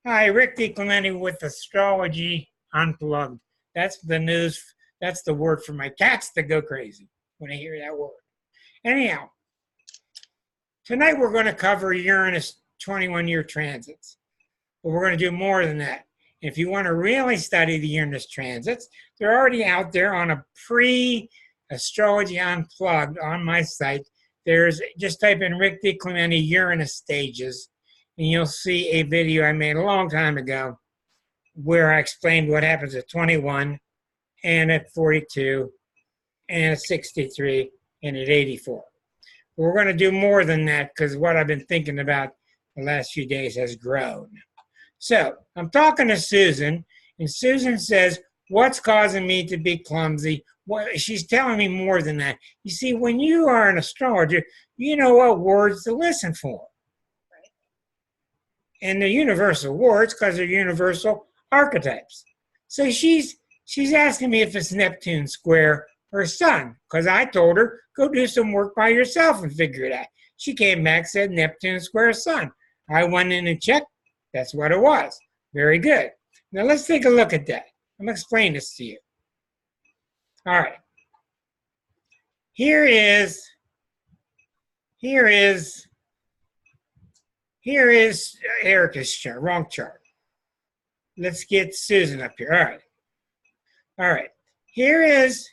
Hi, Rick DiClemente with Astrology Unplugged. That's the news. That's the word for my cats that go crazy when I hear that word. Anyhow, tonight we're going to cover Uranus 21-year transits. But we're going to do more than that. If you want to really study the Uranus transits, they're already out there on a pre-Astrology Unplugged on my site. Just type in Rick DiClemente Uranus stages, and you'll see a video I made a long time ago where I explained what happens at 21 and at 42 and at 63 and at 84. We're going to do more than that because what I've been thinking about the last few days has grown. So I'm talking to Susan, and Susan says, what's causing me to be clumsy? Well, she's telling me more than that. You see, when you are an astrologer, you know what words to listen for. Right. And they're universal words because they're universal archetypes. So she's asking me if it's Neptune square her sun, because I told her, go do some work by yourself and figure it out. She came back, said Neptune square sun. I went in and checked. That's what it was. Very good. Now let's take a look at that. I'm going to explain this to you. All right. Here is Erica's chart, wrong chart. Let's get Susan up here. All right. All right. Here is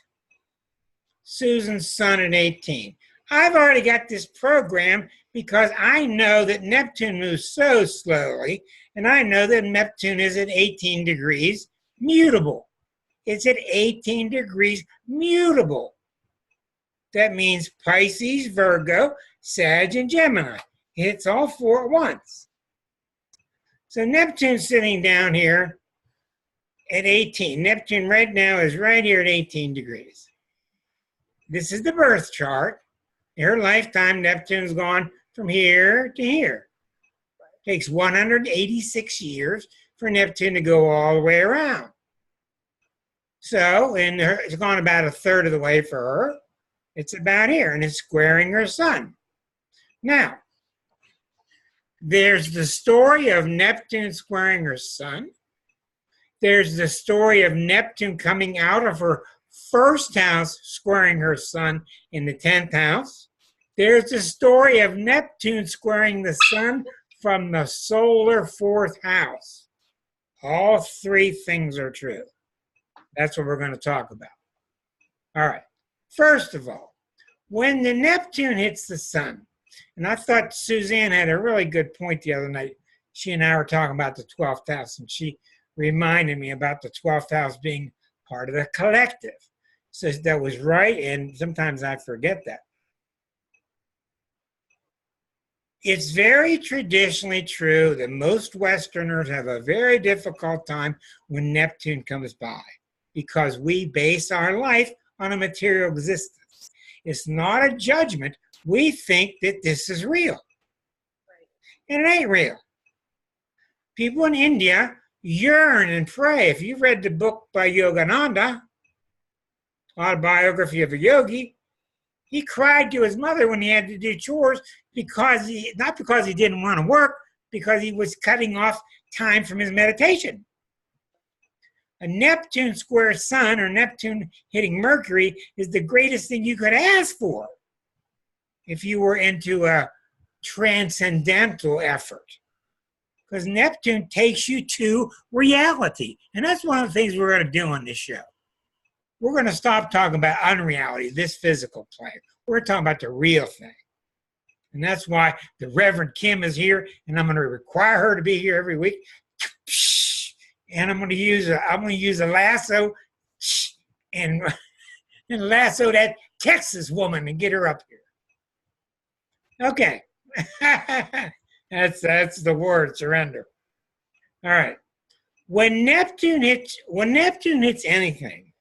Susan's sun at 18. I've already got this program because I know that Neptune moves so slowly, and I know that Neptune is at 18 degrees mutable. It's at 18 degrees mutable. That means Pisces, Virgo, Sag, and Gemini. It's all four at once. So Neptune's sitting down here at 18. Neptune right now is right here at 18 degrees. This is the birth chart. In her lifetime, Neptune's gone from here to here. It takes 186 years for Neptune to go all the way around. So, it's gone about a third of the way for her. It's about here, and it's squaring her sun. Now, there's the story of Neptune squaring her sun. There's the story of Neptune coming out of her first house, squaring her sun in the 10th house. There's the story of Neptune squaring the sun from the solar fourth house. All three things are true. That's what we're going to talk about. All right. First of all, when the Neptune hits the sun, and I thought Suzanne had a really good point the other night. She and I were talking about the 12th house, and she reminded me about the 12th house being part of the collective. So that was right, and sometimes I forget that. It's very traditionally true that most Westerners have a very difficult time when Neptune comes by because we base our life on a material existence. It's not a judgment. We think that this is real. And it ain't real. People in India yearn and pray. If you've read the book by Yogananda, Autobiography of a Yogi, he cried to his mother when he had to do chores not because he didn't want to work, because he was cutting off time from his meditation. A Neptune square sun or Neptune hitting Mercury is the greatest thing you could ask for if you were into a transcendental effort. Because Neptune takes you to reality. And that's one of the things we're going to do on this show. We're going to stop talking about unreality, this physical plane. We're talking about the real thing. And that's why the Reverend Kim is here, and I'm going to require her to be here every week. And I'm going to use a lasso and lasso that Texas woman and get her up here. Okay. That's the word, surrender. All right. When Neptune hits anything,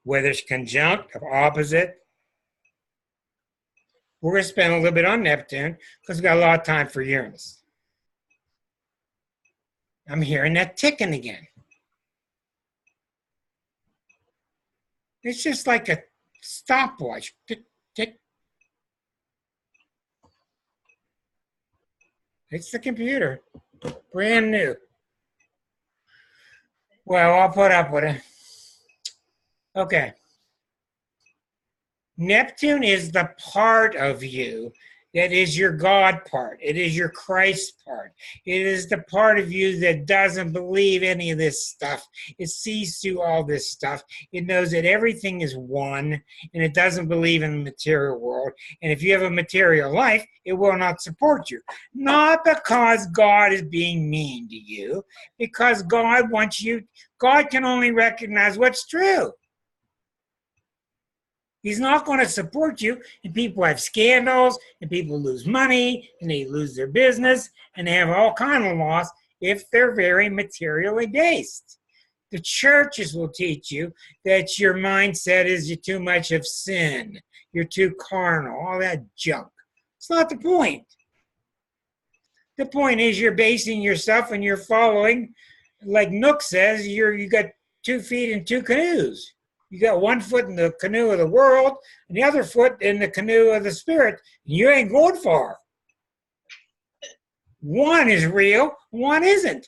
whether it's conjunct or opposite, we're going to spend a little bit on Neptune because we've got a lot of time for Uranus. I'm hearing that ticking again. It's just like a stopwatch. Tick, tick. It's the computer. Brand new. Well, I'll put up with it. Okay. Neptune is the part of you that is your God part. It is your Christ part. It is the part of you that doesn't believe any of this stuff. It sees through all this stuff. It knows that everything is one, and it doesn't believe in the material world. And if you have a material life, it will not support you. Not because God is being mean to you, because God wants you, God can only recognize what's true. He's not going to support you, and people have scandals, and people lose money, and they lose their business, and they have all kind of loss if they're very materially based. The churches will teach you that your mindset is you're too much of sin, you're too carnal, all that junk. It's not the point. The point is you're basing yourself and you're following, like Nook says, you got 2 feet in 2 canoes. You got 1 foot in the canoe of the world and the other foot in the canoe of the spirit. You ain't going far. One is real, one isn't.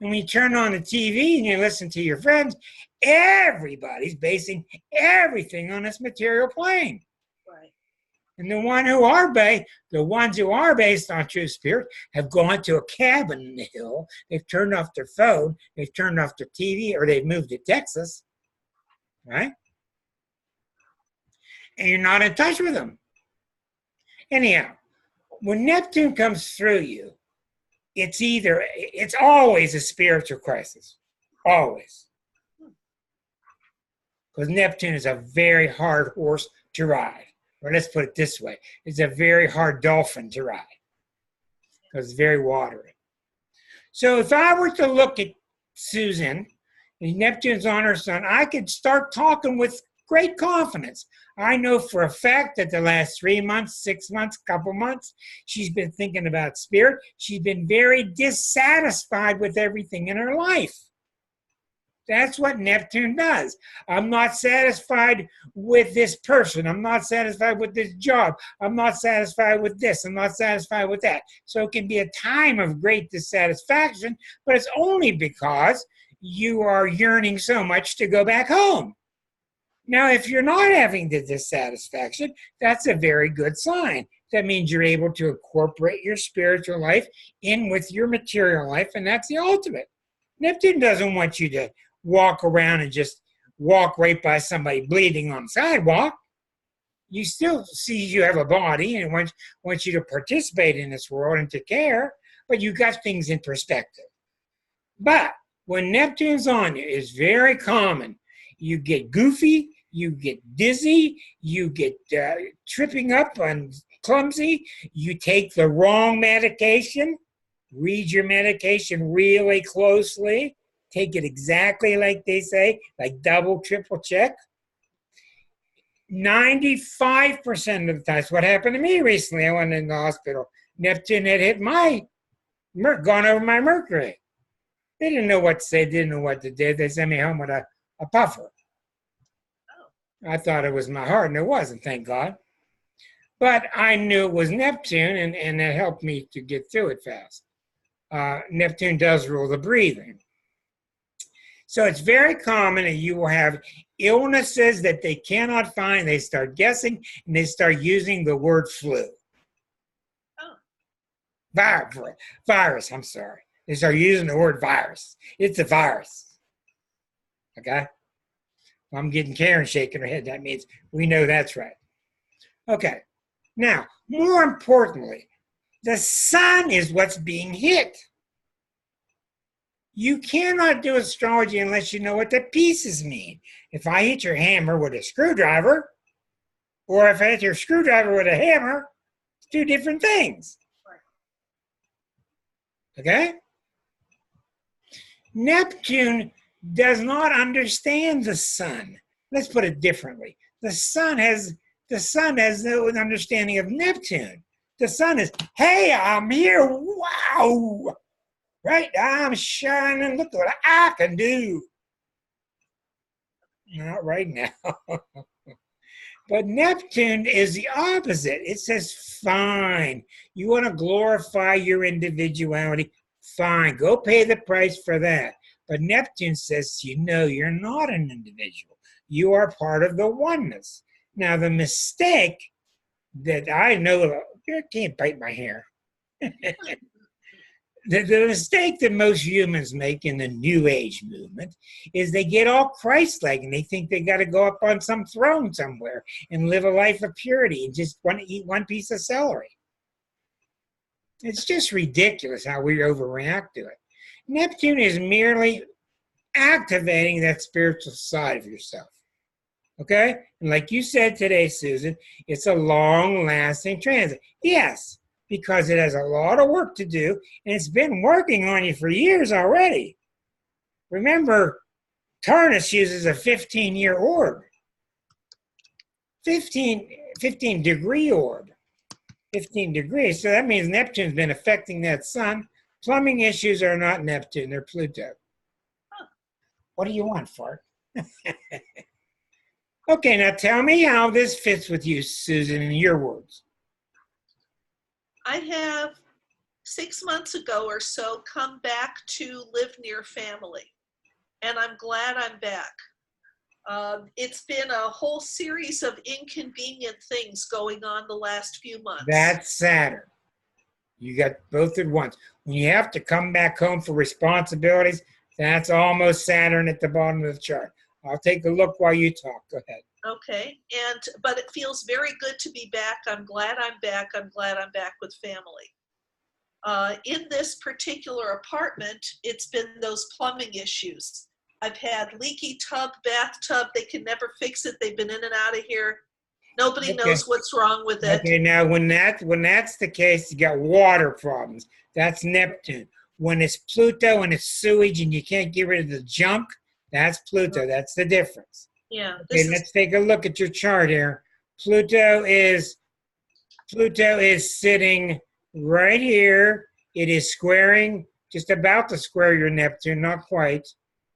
And when you turn on the TV and you listen to your friends, everybody's basing everything on this material plane. Right. And the ones who are based on true spirit have gone to a cabin in the hill. They've turned off their phone, they've turned off their TV, or they've moved to Texas. Right? And you're not in touch with them. Anyhow, when Neptune comes through you, it's always a spiritual crisis. Always. Because Neptune is a very hard horse to ride. Or let's put it this way. It's a very hard dolphin to ride. Because it's very watery. So if I were to look at Susan, and Neptune's on her sun, I could start talking with great confidence. I know for a fact that the last 3 months, 6 months, couple months, she's been thinking about spirit. She's been very dissatisfied with everything in her life. That's what Neptune does. I'm not satisfied with this person. I'm not satisfied with this job. I'm not satisfied with this. I'm not satisfied with that. So it can be a time of great dissatisfaction, but it's only because you are yearning so much to go back home. Now, if you're not having the dissatisfaction, that's a very good sign. That means you're able to incorporate your spiritual life in with your material life, and that's the ultimate. Neptune doesn't want you to walk around and just walk right by somebody bleeding on the sidewalk. You still see you have a body and wants you to participate in this world and to care, but you got things in perspective. But when Neptune's on you, it's very common. You get goofy, you get dizzy, you get tripping up and clumsy, you take the wrong medication, read your medication really closely, take it exactly like they say, like double, triple check. 95% of the time, what happened to me recently, I went in the hospital. Neptune had hit gone over my Mercury. They didn't know what to say, didn't know what to do. They sent me home with a puffer. Oh. I thought it was my heart, and it wasn't, thank God. But I knew it was Neptune, and that helped me to get through it fast. Neptune does rule the breathing. So it's very common that you will have illnesses that they cannot find. They start guessing, and they start using the word flu. Oh. Virus, I'm sorry. They start using the word virus. It's a virus. Okay? If I'm getting Karen shaking her head, that means we know that's right. Okay. Now, more importantly, the sun is what's being hit. You cannot do astrology unless you know what the pieces mean. If I hit your hammer with a screwdriver, or if I hit your screwdriver with a hammer, it's two different things. Okay? Neptune does not understand the sun. Let's put it differently. The sun has no understanding of Neptune. The sun is, hey, I'm here. Wow. Right? I'm shining. Look what I can do. Not right now. But Neptune is the opposite. It says, fine. You want to glorify your individuality? Fine. Go pay the price for that. But Neptune says, you're not an individual. You are part of the oneness. Now, the mistake that I know, I can't bite my hair. The mistake that most humans make in the New Age movement is they get all Christ-like and they think they got to go up on some throne somewhere and live a life of purity and just want to eat one piece of celery. It's just ridiculous how we overreact to it. Neptune is merely activating that spiritual side of yourself. Okay? And like you said today, Susan, it's a long-lasting transit. Yes, because it has a lot of work to do, and it's been working on you for years already. Remember, Uranus uses a 15-year orb. 15-degree orb. 15 degrees. So that means Neptune's been affecting that sun. Plumbing issues are not Neptune, they're Pluto. What do you want, Fart? Okay, now tell me how this fits with you, Susan, in your words. I have 6 months ago or so come back to live near family, and I'm glad I'm back. It's been a whole series of inconvenient things going on the last few months. That's Saturn. You got both at once. When you have to come back home for responsibilities, that's almost Saturn at the bottom of the chart. I'll take a look while you talk. Go ahead. Okay, but it feels very good to be back. I'm glad I'm back. I'm glad I'm back with family. In this particular apartment, it's been those plumbing issues. I've had leaky tub, bathtub. They can never fix it. They've been in and out of here. Nobody knows what's wrong with it. Okay, now when that's the case, you got water problems. That's Neptune. When it's Pluto and it's sewage and you can't get rid of the junk, that's Pluto. That's the difference. Yeah. Okay, let's take a look at your chart here. Pluto is sitting right here. It is squaring, just about to square your Neptune, not quite.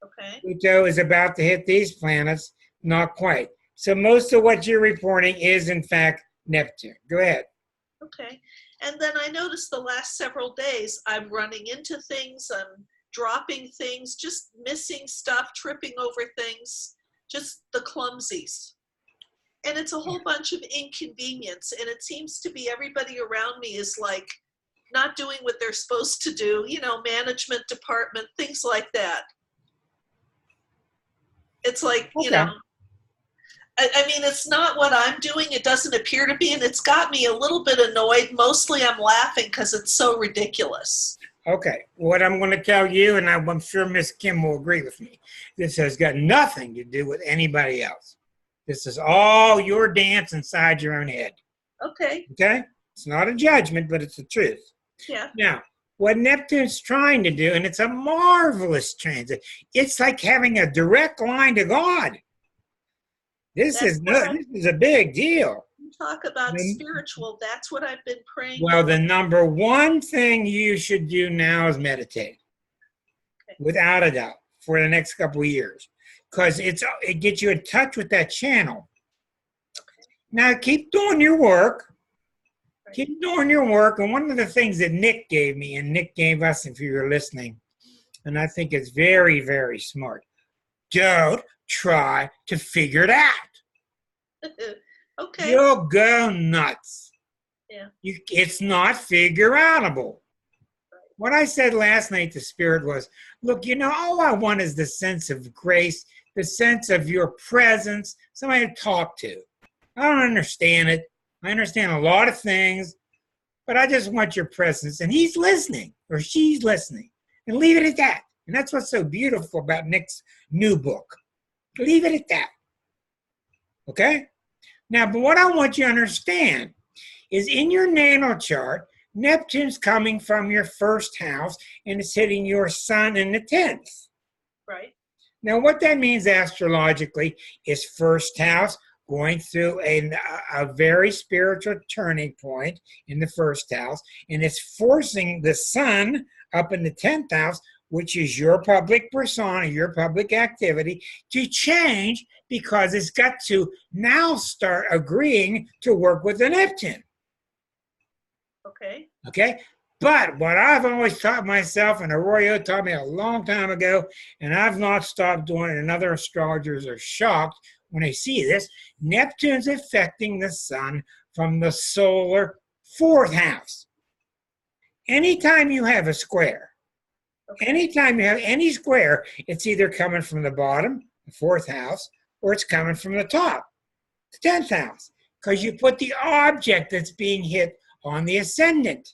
Okay. Pluto is about to hit these planets, not quite. So most of what you're reporting is, in fact, Neptune. Go ahead. Okay. And then I noticed the last several days I'm running into things, I'm dropping things, just missing stuff, tripping over things, just the clumsies. And it's a whole bunch of inconvenience. And it seems to be everybody around me is like not doing what they're supposed to do, management department, things like that. It's like, I mean, it's not what I'm doing. It doesn't appear to be, and it's got me a little bit annoyed. Mostly I'm laughing because it's so ridiculous. Okay, what I'm going to tell you, and I'm sure Miss Kim will agree with me, this has got nothing to do with anybody else. This is all your dance inside your own head. Okay. Okay? It's not a judgment, but it's the truth. Yeah. Now, what Neptune's trying to do, and it's a marvelous transit, it's like having a direct line to God. This is a big deal. You talk about spiritual. That's what I've been praying. Well, the number one thing you should do now is meditate, without a doubt, for the next couple of years, because it gets you in touch with that channel. Okay. Now, keep doing your work. Right. Keep doing your work. And one of the things that Nick gave me, and Nick gave us, if you were listening, and I think it's very, very smart. Don't try to figure it out. Okay. You'll go nuts. Yeah. It's not figure-outable. Right. What I said last night to Spirit was, look, all I want is the sense of grace, the sense of your presence, somebody to talk to. I don't understand it. I understand a lot of things, but I just want your presence. And he's listening, or she's listening. And leave it at that. And that's what's so beautiful about Nick's new book. Leave it at that. Okay? Now, but what I want you to understand is in your natal chart, Neptune's coming from your first house and it's hitting your sun in the 10th. Right. Now, what that means astrologically is first house going through a very spiritual turning point in the first house, and it's forcing the sun up in the 10th house, which is your public persona, your public activity, to change because it's got to now start agreeing to work with the Neptune. Okay. Okay? But what I've always taught myself, and Arroyo taught me a long time ago, and I've not stopped doing it, and other astrologers are shocked when they see this, Neptune's affecting the sun from the solar fourth house. Anytime you have a square, anytime you have any square, it's either coming from the bottom, the fourth house, or it's coming from the top, the 10th house, because you put the object that's being hit on the ascendant.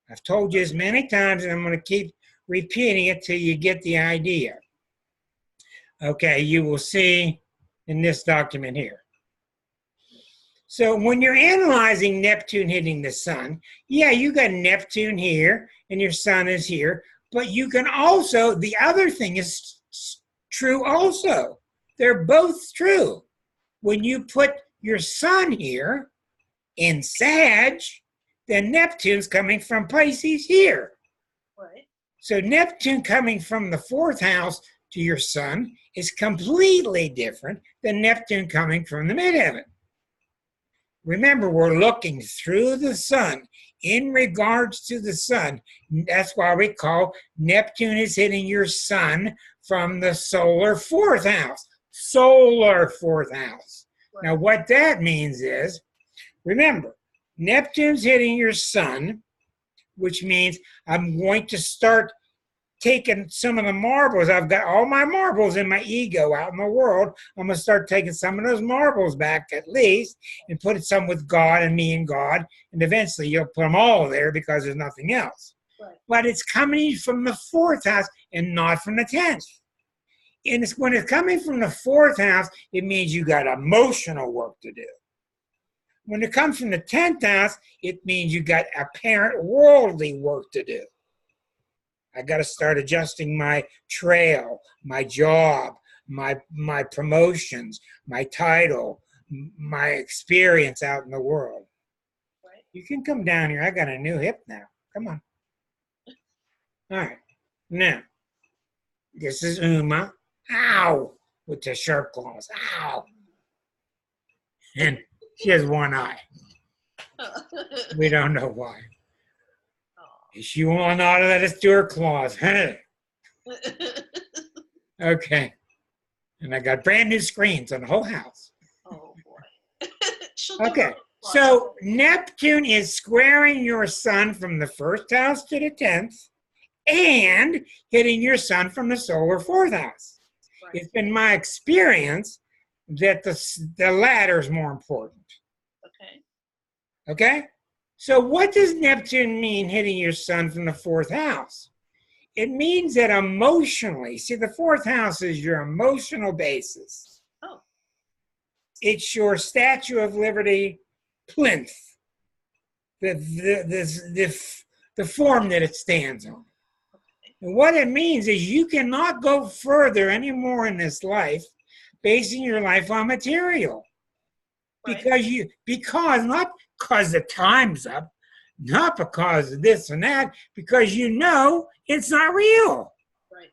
I've told you this many times, and I'm going to keep repeating it till you get the idea. Okay, you will see in this document here. So when you're analyzing Neptune hitting the sun, yeah, you got Neptune here, and your sun is here, but you can also, the other thing is true also. They're both true. When you put your sun here in Sag, then Neptune's coming from Pisces here. Right. So Neptune coming from the fourth house to your sun is completely different than Neptune coming from the midheaven. Remember, we're looking through the sun in regards to the sun. That's why we call Neptune is hitting your sun from the solar fourth house. Solar fourth house. Right. Now, what that means is, remember, Neptune's hitting your sun, which means I'm going to start taking some of the marbles. I've got all my marbles in my ego out in the world. I'm going to start taking some of those marbles back at least and put some with God and me and God. And eventually you'll put them all there because there's nothing else. Right. But it's coming from the fourth house and not from the 10th. And when it's coming from the fourth house, it means you got emotional work to do. When it comes from the 10th house, it means you got apparent worldly work to do. I got to start adjusting my trail, my job, my promotions, my title, my experience out in the world. Right. You can come down here. I got a new hip now. Come on. All right. Now, this is Uma. Ow! With the sharp claws. Ow! And she has one eye. We don't know why. She will not let us do her claws. Okay. And I got brand new screens on the whole house. Oh, boy. Okay. So Neptune is squaring your sun from the first house to the 10th and hitting your sun from the solar fourth house. Right. It's been my experience that the latter is more important. Okay? So what does Neptune mean hitting your sun from the fourth house? It means that emotionally, see, the fourth house is your emotional basis. Oh. It's your Statue of Liberty plinth, the form that it stands on. Okay. And what it means is you cannot go further anymore in this life basing your life on material. Right. Because not because the time's up, not because of this and that, because you know it's not real. Right.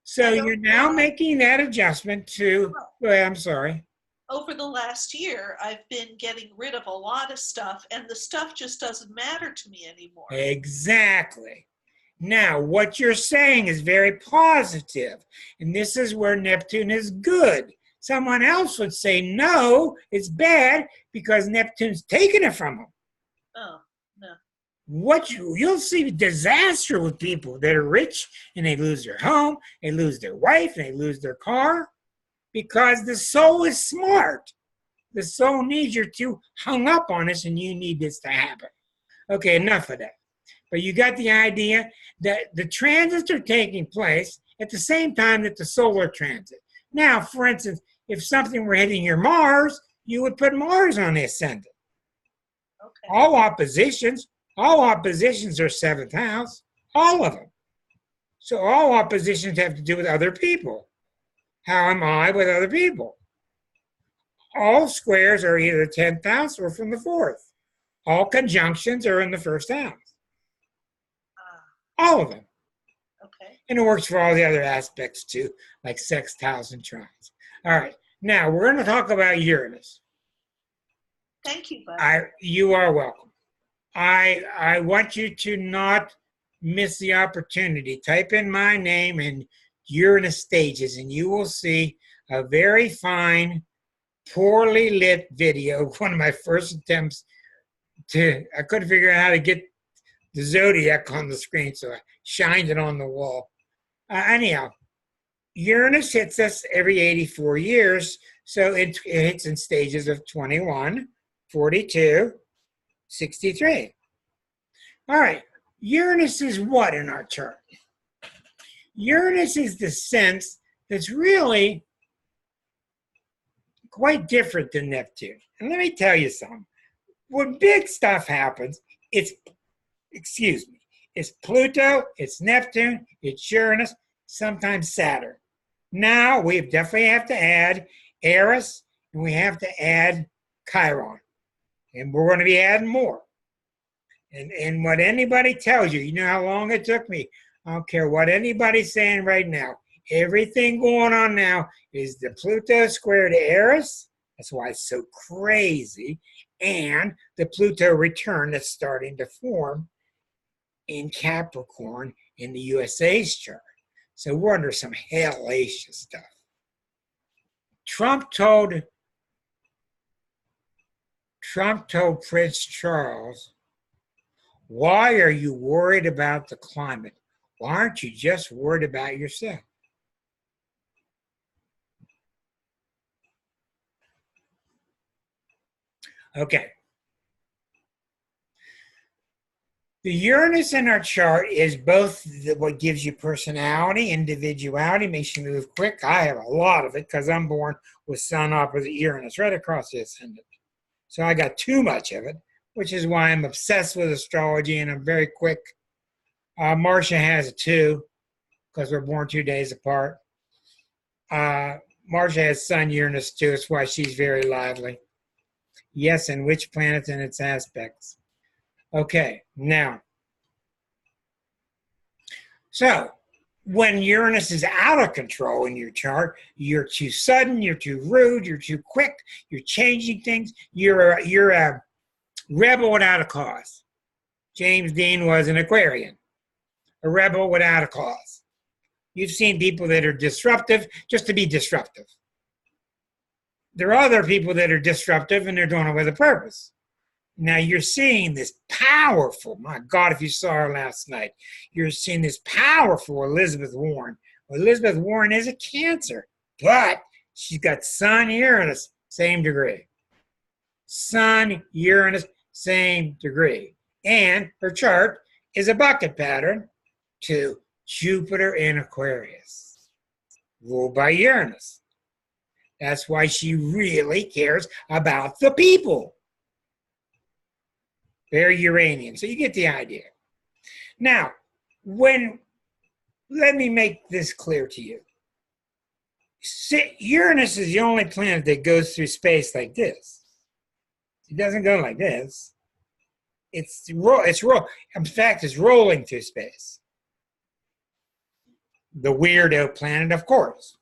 So you're now making that adjustment to, I'm sorry. Over the last year, I've been getting rid of a lot of stuff, and the stuff just doesn't matter to me anymore. Exactly. Now, what you're saying is very positive, and this is where Neptune is good. Someone else would say, no, it's bad because Neptune's taking it from them. Oh, no. You'll see disaster with people that are rich and they lose their home, they lose their wife, and they lose their car because the soul is smart. The soul needs you to hung up on this and you need this to happen. Okay, enough of that. But you got the idea that the transits are taking place at the same time that the solar transit. Now, for instance, if something were hitting your Mars, you would put Mars on the ascendant. Okay. All oppositions are seventh house, all of them. So all oppositions have to do with other people. How am I with other people? All squares are either 10th house or from the fourth. All conjunctions are in the first house. All of them. Okay. And it works for all the other aspects too, like sextiles and trines. All right. Now we're going to talk about Uranus. Thank you, Bud. You are welcome. I want you to not miss the opportunity. Type in my name and Uranus stages, and you will see a very fine, poorly lit video. One of my first attempts I couldn't figure out how to get the zodiac on the screen, so I shined it on the wall. Anyhow, Uranus hits us every 84 years, so it hits in stages of 21, 42, 63. All right, Uranus is what in our chart? Uranus is the sense that's really quite different than Neptune. And let me tell you something. When big stuff happens, it's Pluto, it's Neptune, it's Uranus, sometimes Saturn. Now we definitely have to add Eris, and we have to add Chiron. And we're going to be adding more. And what anybody tells you, you know how long it took me. I don't care what anybody's saying right now. Everything going on now is the Pluto square to Eris. That's why it's so crazy. And the Pluto return that's starting to form in Capricorn in the USA's chart. So we're under some hellacious stuff. Trump told Prince Charles, why are you worried about the climate? Why aren't you just worried about yourself? Okay. The Uranus in our chart is both what gives you personality, individuality, makes you move quick. I have a lot of it because I'm born with Sun opposite Uranus right across the ascendant. So I got too much of it, which is why I'm obsessed with astrology and I'm very quick. Marcia has it too because we're born 2 days apart. Marcia has Sun Uranus too. That's why she's very lively. Yes, and which planets and its aspects. Okay, now, so when Uranus is out of control in your chart, you're too sudden, you're too rude, you're too quick, you're changing things, you're a rebel without a cause. James Dean was an Aquarian, a rebel without a cause. You've seen people that are disruptive just to be disruptive. There are other people that are disruptive and they're doing it with a purpose. Now you're seeing this powerful, my God, if you saw her last night, you're seeing this powerful Elizabeth Warren. Well, Elizabeth Warren is a Cancer, but she's got Sun, Uranus, same degree. Sun, Uranus, same degree. And her chart is a bucket pattern to Jupiter in Aquarius, ruled by Uranus. That's why she really cares about the people. Very Uranian. So you get the idea. Now, let me make this clear to you. Uranus is the only planet that goes through space like this. It doesn't go like this. In fact, it's rolling through space. The weirdo planet, of course.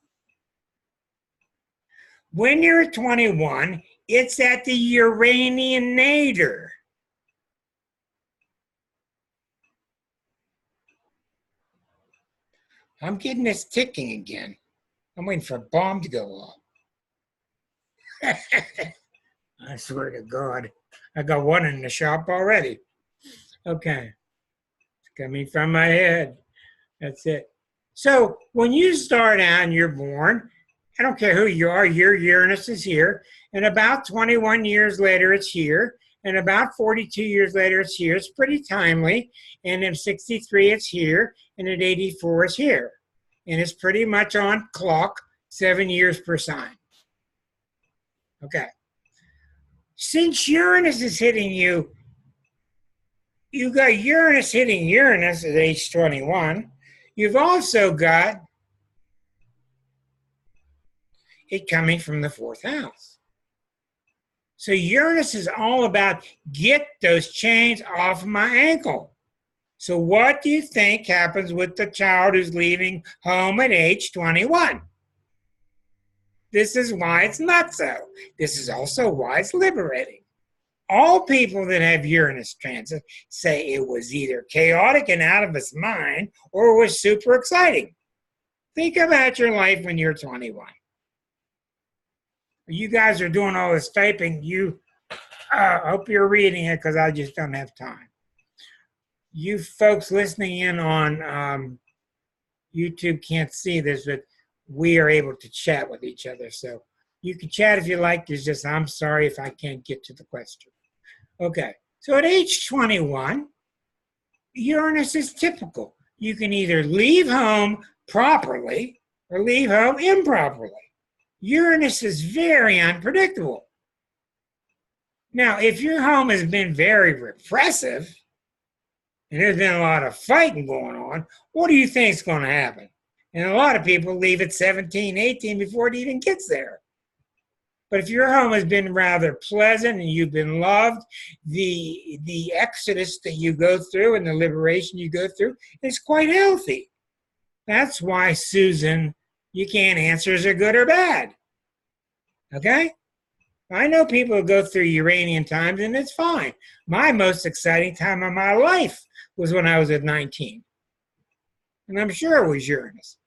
When you're at 21, it's at the Uranian nadir. I'm getting this ticking again. I'm waiting for a bomb to go off. I swear to God. I got one in the shop already. Okay. It's coming from my head. That's it. So when you start out and you're born, I don't care who you are, your Uranus is here. And about 21 years later, it's here. And about 42 years later, it's here. It's pretty timely. And at 63, it's here. And at 84, it's here. And it's pretty much on clock, 7 years per sign. Okay. Since Uranus is hitting you, you got Uranus hitting Uranus at age 21. You've also got it coming from the 4th house. So Uranus is all about get those chains off my ankle. So what do you think happens with the child who's leaving home at age 21? This is why it's not so. This is also why it's liberating. All people that have Uranus transit say it was either chaotic and out of its mind or it was super exciting. Think about your life when you're 21. You guys are doing all this typing. I hope you're reading it because I just don't have time. You folks listening in on YouTube can't see this, but we are able to chat with each other. So you can chat if you like. It's just, I'm sorry if I can't get to the question. Okay, so at age 21, Uranus is typical. You can either leave home properly or leave home improperly. Uranus is very unpredictable. Now, if your home has been very repressive and there's been a lot of fighting going on, what do you think is going to happen? And a lot of people leave at 17, 18 before it even gets there. But if your home has been rather pleasant and you've been loved, the exodus that you go through and the liberation you go through is quite healthy. That's why, Susan, you can't answer is it good or bad. Okay? I know people who go through Uranian times and it's fine. My most exciting time of my life was when I was at 19. And I'm sure it was Uranus.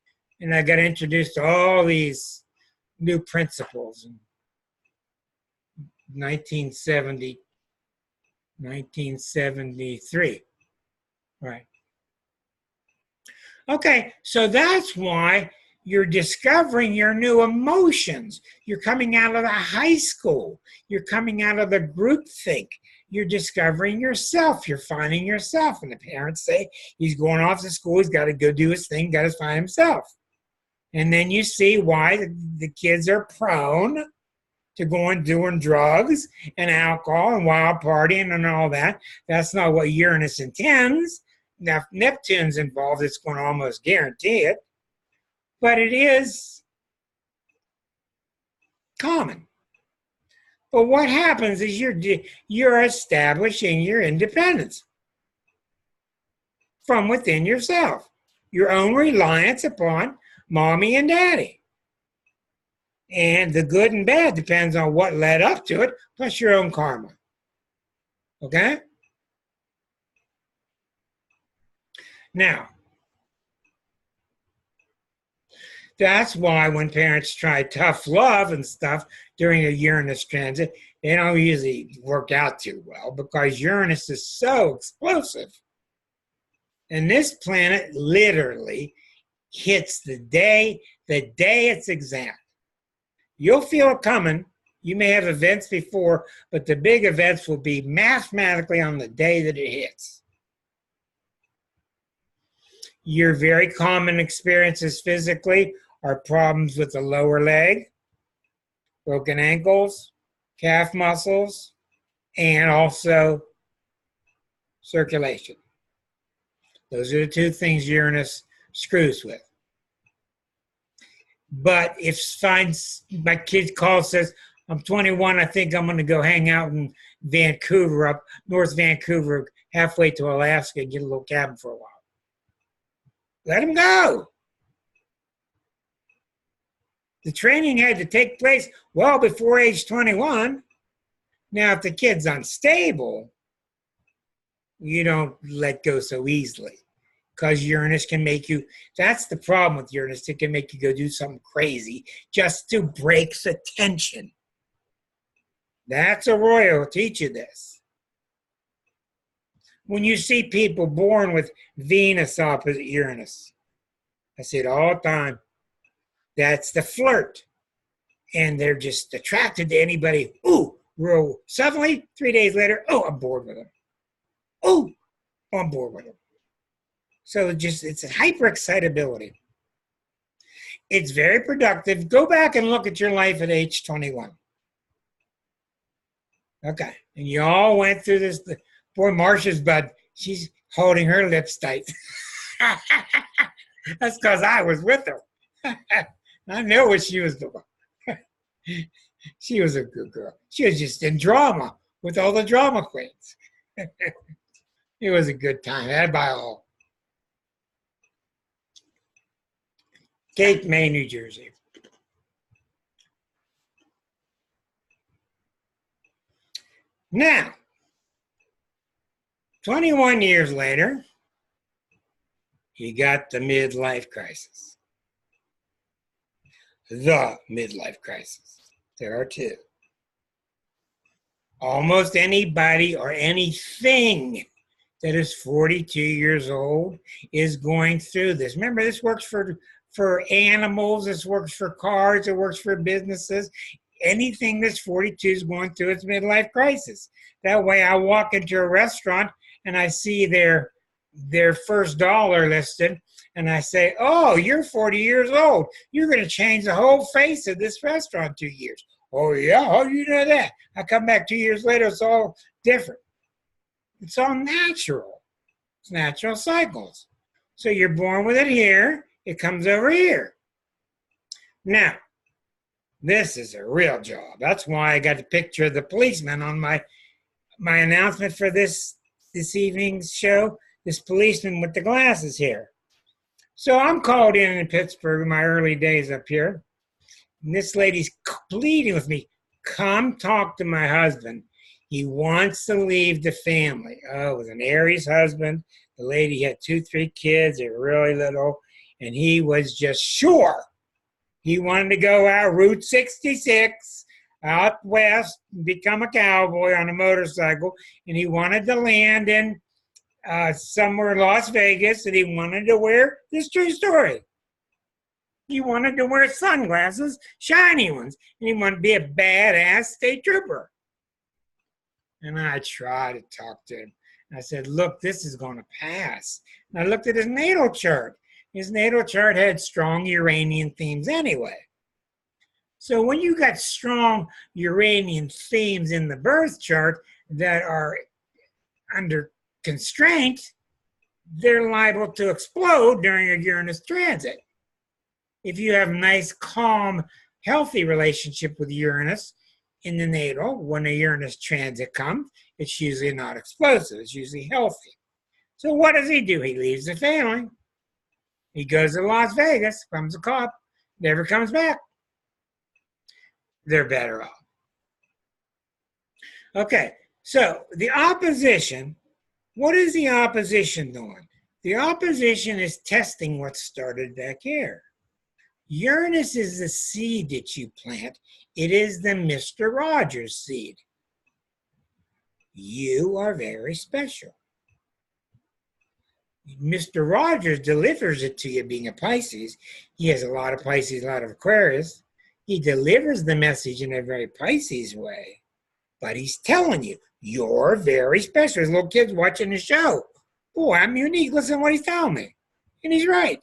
And I got introduced to all these new principles in 1973. Right. Okay, so that's why you're discovering your new emotions. You're coming out of the high school. You're coming out of the group think. You're discovering yourself. You're finding yourself. And the parents say he's going off to school. He's got to go do his thing. Got to find himself. And then you see why the kids are prone to going doing drugs and alcohol and wild partying and all that. That's not what Uranus intends. Now, if Neptune's involved, it's going to almost guarantee it. But it is common. But what happens is you're establishing your independence from within yourself, your own reliance upon mommy and daddy. And the good and bad depends on what led up to it, plus your own karma. Okay? Now, that's why when parents try tough love and stuff during a Uranus transit, they don't usually work out too well because Uranus is so explosive. And this planet literally hits the day it's exact. You'll feel it coming. You may have events before, but the big events will be mathematically on the day that it hits. Your very common experiences physically are problems with the lower leg, broken ankles, calf muscles, and also circulation. Those are the two things Uranus screws with. But if my kid calls, says, I'm 21, I think I'm going to go hang out in Vancouver, up North Vancouver, halfway to Alaska, and get a little cabin for a while. Let him go. The training had to take place well before age 21. Now, if the kid's unstable, you don't let go so easily. Because Uranus can make you, that's the problem with Uranus, it can make you go do something crazy just to break the tension. That's a royal will teach you this. When you see people born with Venus opposite Uranus, I see it all the time, that's the flirt. And they're just attracted to anybody. Ooh, real suddenly, 3 days later, oh, I'm bored with them. Oh, I'm bored with them. So it's a hyper-excitability. It's very productive. Go back and look at your life at age 21. Okay. And you all went through this. Boy, Marcia's bud, she's holding her lips tight. That's because I was with her. I knew what she was doing. She was a good girl. She was just in drama with all the drama queens. It was a good time. Had by all. Cape May, New Jersey. Now, 21 years later, you got the midlife crisis. The midlife crisis. There are two. Almost anybody or anything that is 42 years old is going through this. Remember, this works for animals, this works for cars, it works for businesses. Anything that's 42 is going through its midlife crisis. That way I walk into a restaurant and I see their first dollar listed and I say, oh, you're 40 years old. You're going to change the whole face of this restaurant 2 years. Oh, yeah? How do you know that? I come back 2 years later, it's all different. It's all natural. It's natural cycles. So you're born with it here. It comes over here. Now, this is a real job. That's why I got the picture of the policeman on my announcement for this evening's show. This policeman with the glasses here. So I'm called in Pittsburgh in my early days up here. And this lady's pleading with me, come talk to my husband. He wants to leave the family. Oh, it was an Aries husband. The lady had 2, 3 kids. They were really little. And he was just sure. He wanted to go out Route 66, out west, become a cowboy on a motorcycle. And he wanted to land in somewhere in Las Vegas. And he wanted to wear, this true story. He wanted to wear sunglasses, shiny ones. And he wanted to be a badass state trooper. And I tried to talk to him. I said, look, this is going to pass. And I looked at his natal chart. His natal chart had strong Uranian themes anyway. So when you got strong Uranian themes in the birth chart that are under constraint, they're liable to explode during a Uranus transit. If you have a nice, calm, healthy relationship with Uranus in the natal, when a Uranus transit comes, it's usually not explosive. It's usually healthy. So what does he do? He leaves the family. He goes to Las Vegas, becomes a cop, never comes back. They're better off. Okay, so the opposition, what is the opposition doing? The opposition is testing what started back here. Uranus is the seed that you plant. It is the Mr. Rogers seed. You are very special. Mr. Rogers delivers it to you being a Pisces. He has a lot of Pisces, a lot of Aquarius. He delivers the message in a very Pisces way. But he's telling you, you're very special. There's little kids watching the show. Oh, I'm unique. Listen to what he's telling me. And he's right.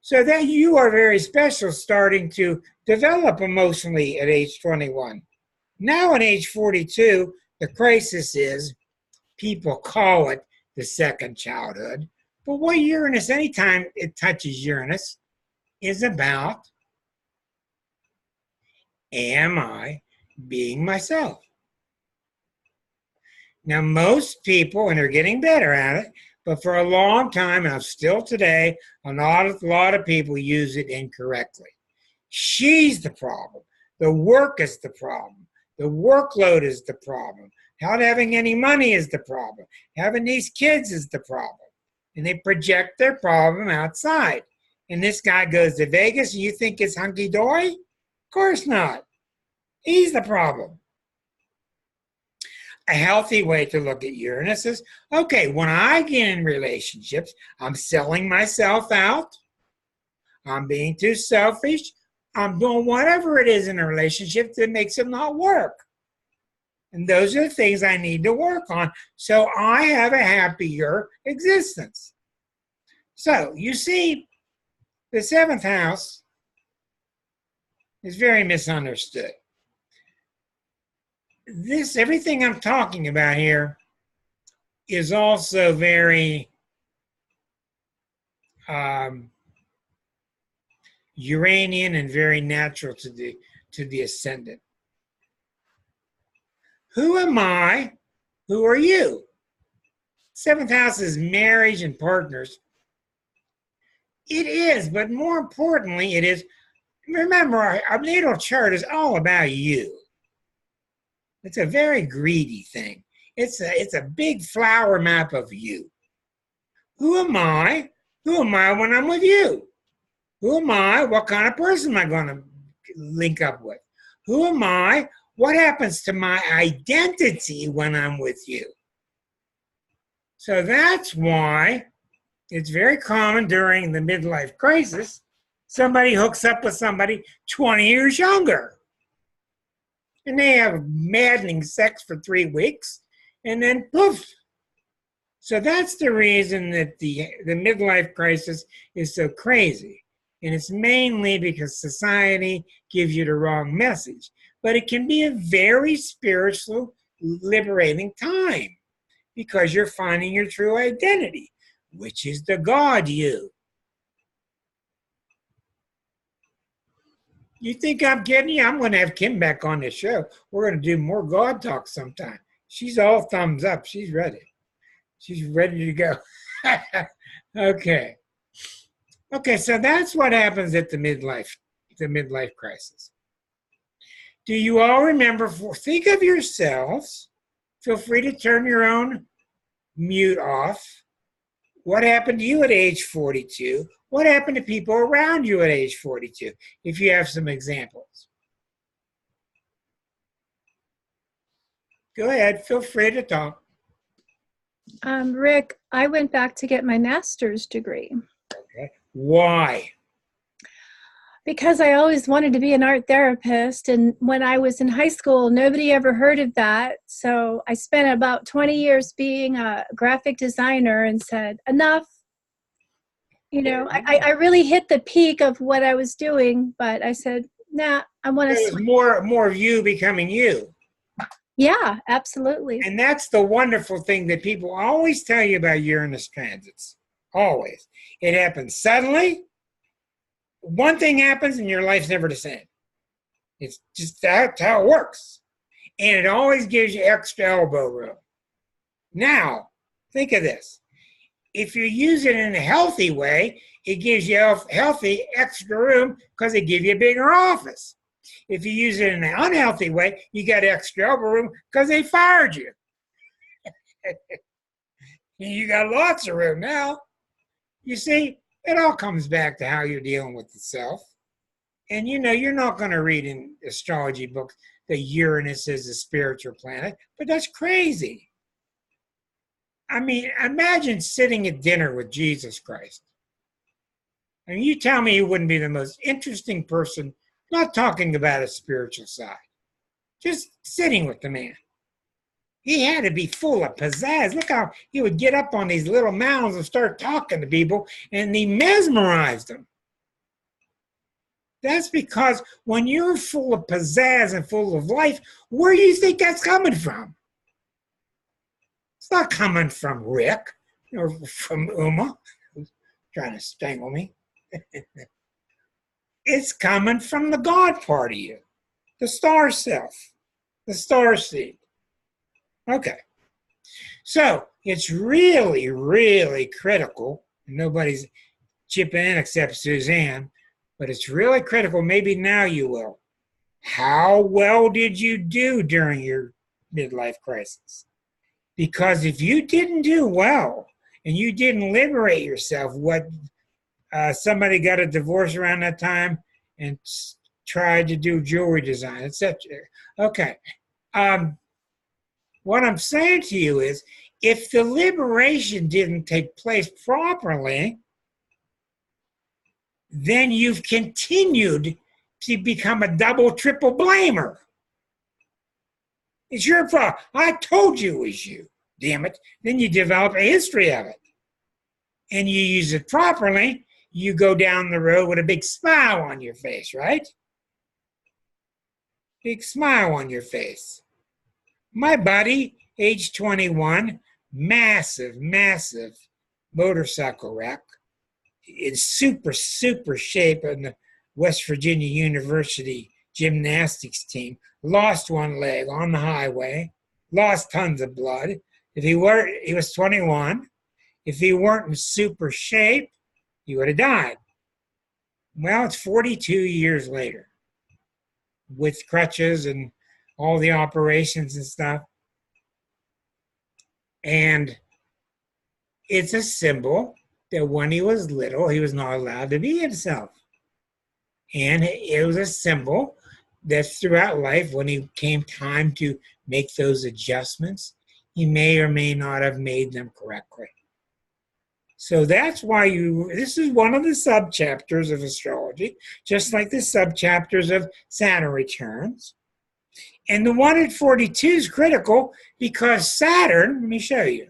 So that you are very special starting to develop emotionally at age 21. Now at age 42, the crisis is, people call it the second childhood. But what Uranus, anytime it touches Uranus, is about, am I being myself? Now, most people, and they're getting better at it, but for a long time, and still today, a lot of people use it incorrectly. She's the problem. The work is the problem. The workload is the problem. Not having any money is the problem. Having these kids is the problem. And they project their problem outside. And this guy goes to Vegas, and you think it's hunky-dory? Of course not. He's the problem. A healthy way to look at Uranus is, okay, when I get in relationships, I'm selling myself out. I'm being too selfish. I'm doing whatever it is in a relationship that makes it not work. And those are the things I need to work on so I have a happier existence. So you see, the 7th house is very misunderstood. Everything I'm talking about here is also very Uranian and very natural to the ascendant. Who am I? Who are you? Seventh house is marriage and partners. It is, but more importantly, it is, remember, our natal chart is all about you. It's a very greedy thing. It's a big flower map of you. Who am I? Who am I when I'm with you? Who am I? What kind of person am I going to link up with? Who am I? What happens to my identity when I'm with you? So that's why it's very common during the midlife crisis, somebody hooks up with somebody 20 years younger. And they have maddening sex for 3 weeks, and then poof. So that's the reason that the midlife crisis is so crazy. And it's mainly because society gives you the wrong message. But it can be a very spiritual, liberating time because you're finding your true identity, which is the God you. You think I'm kidding you? I'm going to have Kim back on the show. We're going to do more God talk sometime. She's all thumbs up. She's ready. She's ready to go. Okay. Okay, so that's what happens at the midlife crisis. Do you all remember, think of yourselves, feel free to turn your own mute off. What happened to you at age 42? What happened to people around you at age 42? If you have some examples. Go ahead, feel free to talk. Rick, I went back to get my master's degree. Okay. Why? Because I always wanted to be an art therapist. And when I was in high school, nobody ever heard of that. So I spent about 20 years being a graphic designer and said, enough. You know, I really hit the peak of what I was doing, but I said, nah, I want to. There's more of you becoming you. Yeah, absolutely. And that's the wonderful thing that people always tell you about Uranus transits. Always. It happens suddenly. One thing happens and your life's never the same. It's just that's how it works. And it always gives you extra elbow room. Now, think of this. If you use it in a healthy way, it gives you healthy extra room because it gives you a bigger office. If you use it in an unhealthy way, you got extra elbow room because they fired you. You got lots of room now. You see, it all comes back to how you're dealing with the self. And you know, you're not going to read in astrology books that Uranus is a spiritual planet, but that's crazy. I mean, imagine sitting at dinner with Jesus Christ. And you tell me he wouldn't be the most interesting person, not talking about a spiritual side, just sitting with the man. He had to be full of pizzazz. Look how he would get up on these little mounds and start talking to people, and he mesmerized them. That's because when you're full of pizzazz and full of life, where do you think that's coming from? It's not coming from Rick or from Uma, who's trying to strangle me. It's coming from the God part of you, the star self, the star seed. Okay. So it's really, really critical. Nobody's chipping in except Suzanne, but it's really critical. Maybe now you will. How well did you do during your midlife crisis? Because if you didn't do well and you didn't liberate yourself, somebody got a divorce around that time and tried to do jewelry design, etc. Okay. What I'm saying to you is, if the liberation didn't take place properly, then you've continued to become a double, triple blamer. It's your fault. I told you it was you, damn it. Then you develop a history of it. And you use it properly, you go down the road with a big smile on your face, right? Big smile on your face. My buddy, age 21, massive motorcycle wreck, in super shape in the West Virginia University gymnastics team, lost one leg on the highway, lost tons of blood, He was 21. If he weren't in super shape, he would have died. Well, it's 42 years later with crutches and all the operations and stuff. And it's a symbol that when he was little, he was not allowed to be himself. And it was a symbol that throughout life, when it came time to make those adjustments, he may or may not have made them correctly. So that's why this is one of the sub-chapters of astrology, just like the sub-chapters of Saturn returns. And the one at 42 is critical because Saturn, let me show you.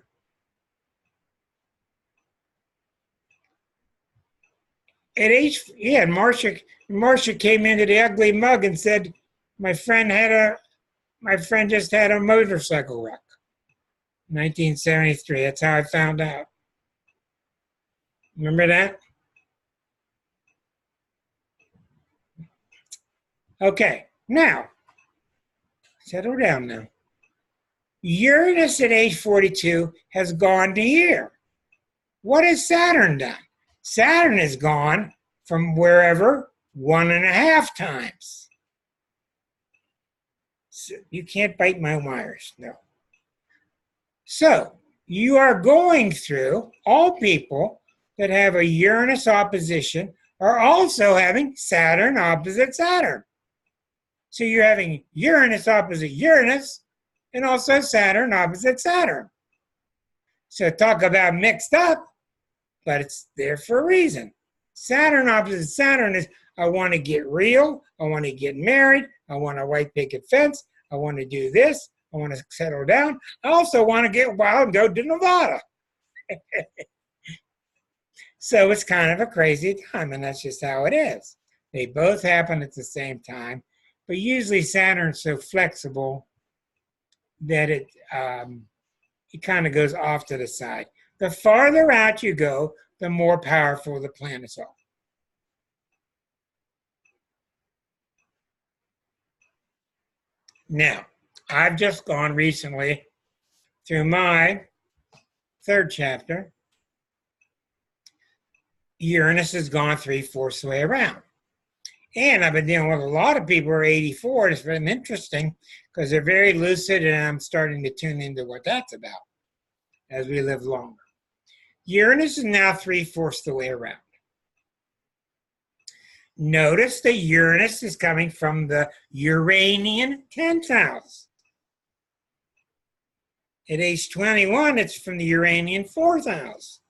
Marcia came into the ugly mug and said, my friend just had a motorcycle wreck. 1973. That's how I found out. Remember that? Okay, now, settle down now. Uranus at age 42 has gone to here. What has Saturn done? Saturn has gone from wherever 1.5 times. So you can't bite my wires, no. So you are going through, all people that have a Uranus opposition are also having Saturn opposite Saturn. So you're having Uranus opposite Uranus and also Saturn opposite Saturn. So talk about mixed up, but it's there for a reason. Saturn opposite Saturn is, I want to get real, I want to get married, I want a white picket fence, I want to do this, I want to settle down. I also want to get wild and go to Nevada. So it's kind of a crazy time, and that's just how it is. They both happen at the same time, but usually Saturn's so flexible that it kind of goes off to the side. The farther out you go, the more powerful the planets are. Now, I've just gone recently through my 3rd chapter. Uranus has gone 3/4 the way around. And I've been dealing with a lot of people who are 84. It's been interesting because they're very lucid, and I'm starting to tune into what that's about as we live longer. Uranus is now 3/4 the way around. Notice that Uranus is coming from the Uranian 10th house. At age 21, it's from the Uranian 4th house.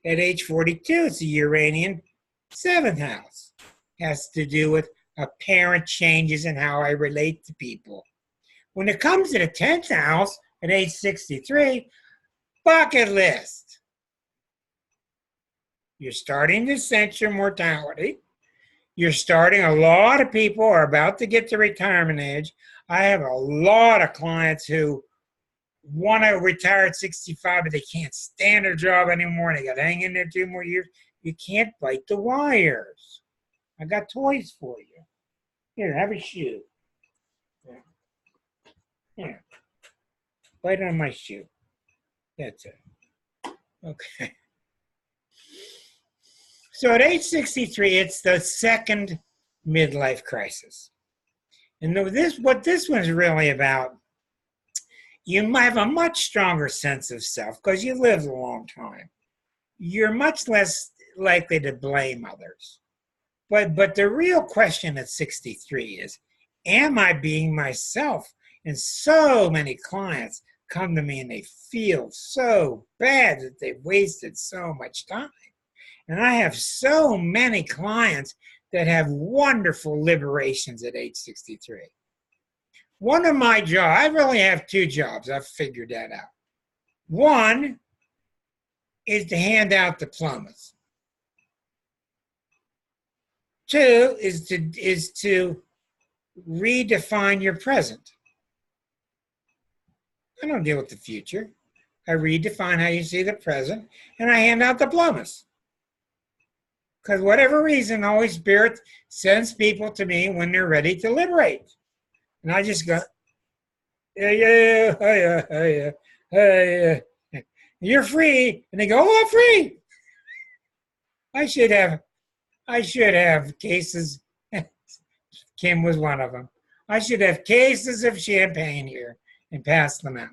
At age 42, it's the Uranian 7th house. It has to do with apparent changes in how I relate to people. When it comes to the 10th house, at age 63, bucket list. You're starting to sense your mortality. You're starting, a lot of people are about to get to retirement age. I have a lot of clients who want to retire at 65, but they can't stand their job anymore, and they got to hang in there 2 more years. You can't bite the wires. I got toys for you. Here, have a shoe. Here. Bite on my shoe. That's it. Okay. So at age 63, it's the 2nd midlife crisis. And what this one's really about, you might have a much stronger sense of self because you lived a long time. You're much less likely to blame others. But the real question at 63 is, am I being myself? And so many clients come to me and they feel so bad that they've wasted so much time. And I have so many clients that have wonderful liberations at age 63. One of my jobs, I really have 2 jobs. I've figured that out. One is to hand out diplomas. 2 is to redefine your present. I don't deal with the future. I redefine how you see the present, and I hand out diplomas. Because whatever reason, Holy Spirit sends people to me when they're ready to liberate. And I just go, yeah. uh, you're free. And they go, oh, I'm free. I should have cases. Kim was one of them. I should have cases of champagne here and pass them out.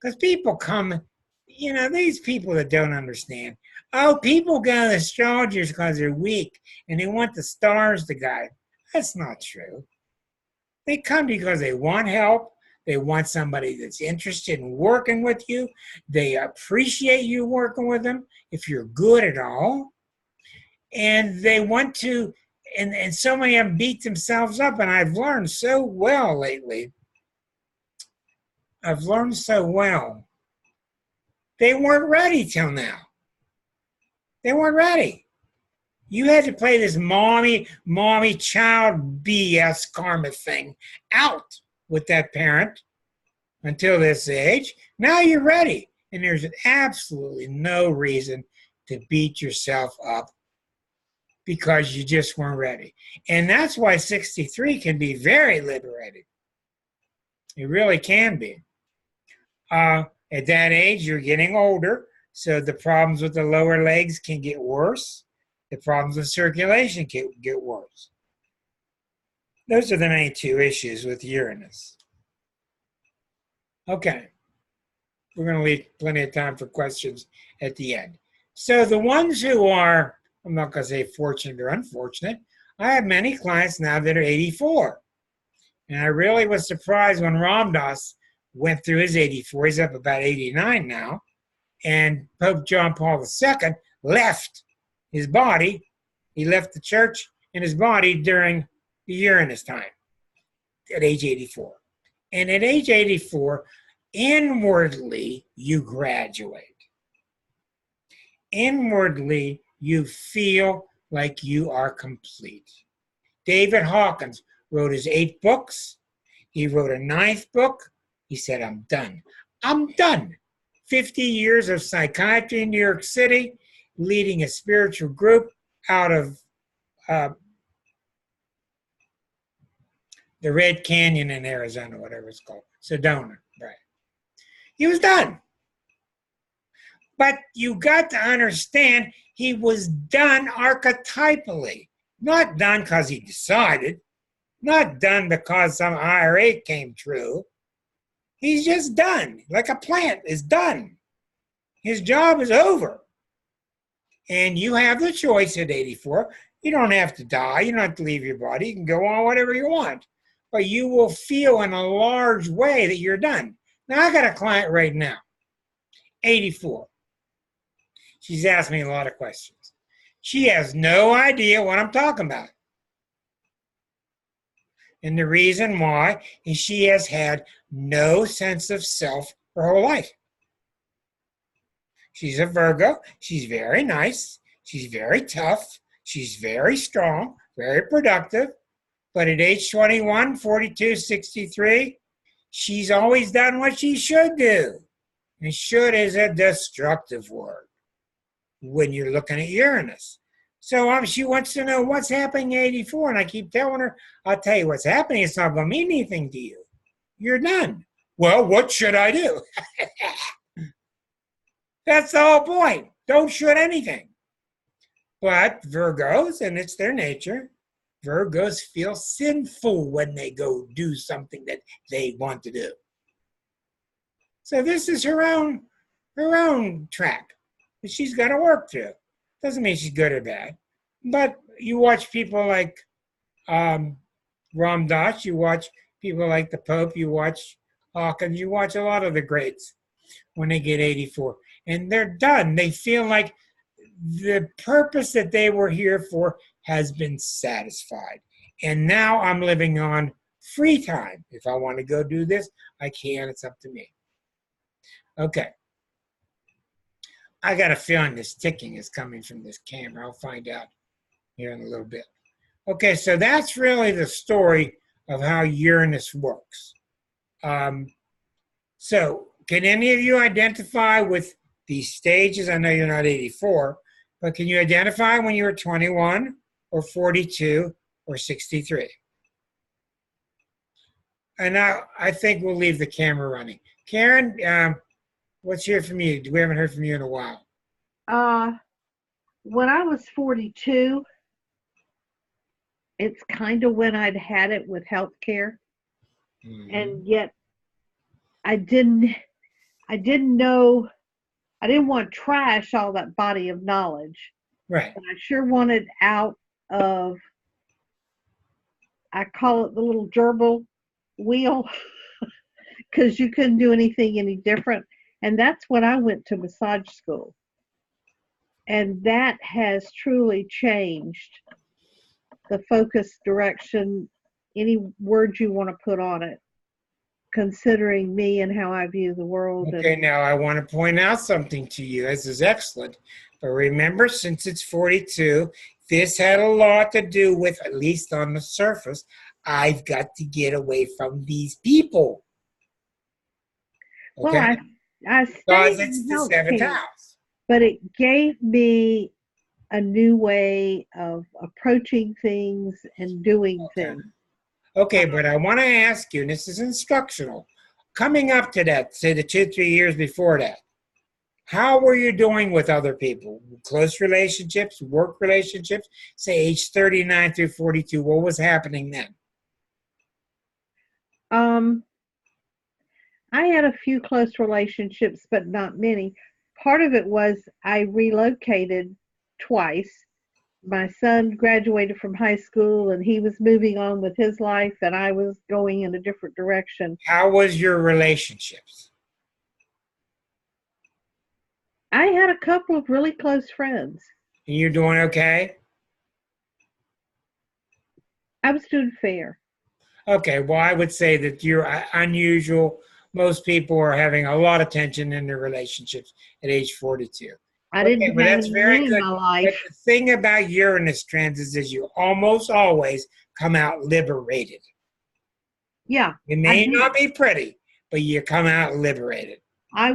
Because people come, these people that don't understand. Oh, people go to astrologers because they're weak and they want the stars to guide. That's not true. They come because they want help. They want somebody that's interested in working with you. They appreciate you working with them if you're good at all. And they want to, and so many of them beat themselves up. And I've learned so well lately. I've learned so well. They weren't ready till now. They weren't ready. You had to play this mommy, child BS karma thing out with that parent until this age. Now you're ready. And there's absolutely no reason to beat yourself up because you just weren't ready. And that's why 63 can be very liberating. It really can be. At that age, you're getting older, so the problems with the lower legs can get worse. The problems with circulation can get worse. Those are the main two issues with Uranus. Okay. We're going to leave plenty of time for questions at the end. So the ones who are, I'm not going to say fortunate or unfortunate, I have many clients now that are 84. And I really was surprised when Ram Dass went through his 84. He's up about 89 now. And Pope John Paul II left his body. He left the church and his body during the Uranus time at age 84. And at age 84, inwardly, you graduate. Inwardly, you feel like you are complete. David Hawkins wrote his 8 books. He wrote a 9th book. He said, I'm done. I'm done. 50 years of psychiatry in New York City, leading a spiritual group out of the Red Canyon in Arizona, whatever it's called, Sedona, right? He was done. But you got to understand he was done archetypally, not done because he decided, not done because some IRA came true. He's just done, like a plant is done. His job is over. And you have the choice at 84. You don't have to die. You don't have to leave your body. You can go on whatever you want. But you will feel in a large way that you're done. Now, I got a client right now, 84. She's asked me a lot of questions. She has no idea what I'm talking about. And the reason why is she has had no sense of self her whole life. She's a Virgo. She's very nice. She's very tough. She's very strong, very productive. But at age 21, 42, 63, she's always done what she should do. And should is a destructive word when you're looking at Uranus. So she wants to know what's happening at 84. And I keep telling her, I'll tell you what's happening. It's not going to mean anything to you. You're done. Well, what should I do? That's the whole point. Don't should anything. But Virgos, and it's their nature, Virgos feel sinful when they go do something that they want to do. So this is her own track that she's got to work through. Doesn't mean she's good or bad. But you watch people like Ram Dass, you watch people like the Pope, you watch Hawkins, you watch a lot of the greats when they get 84. And they're done. They feel like the purpose that they were here for has been satisfied. And now I'm living on free time. If I want to go do this, I can. It's up to me. Okay. I got a feeling this ticking is coming from this camera. I'll find out here in a little bit. Okay, so that's really the story of how Uranus works. So can any of you identify with these stages? I know you're not 84, but can you identify when you were 21 or 42 or 63? And now I think we'll leave the camera running. Karen, Let's hear from you. We haven't heard from you in a while. When I was 42, it's kind of when I'd had it with healthcare, and yet I didn't know, I didn't want to trash all that body of knowledge, Right. but I sure wanted out of, I call it the little gerbil wheel, because you couldn't do anything any different. And that's when I went to massage school. And that has truly changed the focus, direction, any words you want to put on it, considering me and how I view the world. Okay, now I want to point out something to you. This is excellent. But remember, since it's 42, this had a lot to do with, at least on the surface, I've got to get away from these people. Okay? Well, I because stayed it's in the seventh healthcare, house. but it gave me a new way of approaching things and doing things. Okay, but I want to ask you, and this is instructional, coming up to that, say the 2-3 years before that, how were you doing with other people? Close relationships, work relationships, say age 39 through 42, what was happening then? I had a few close relationships, but not many. Part of it was I relocated twice. My son graduated from high school and he was moving on with his life, and I was going in a different direction. How was your relationships? I had a couple of really close friends. And you're doing okay? I was doing fair. Okay, well, I would say that you're unusual. Most people are having a lot of tension in their relationships at age 42. I didn't but have that's any very men in good. my But life. the thing about Uranus transits is you almost always come out liberated. Yeah, It I may did. not be pretty, but you come out liberated. I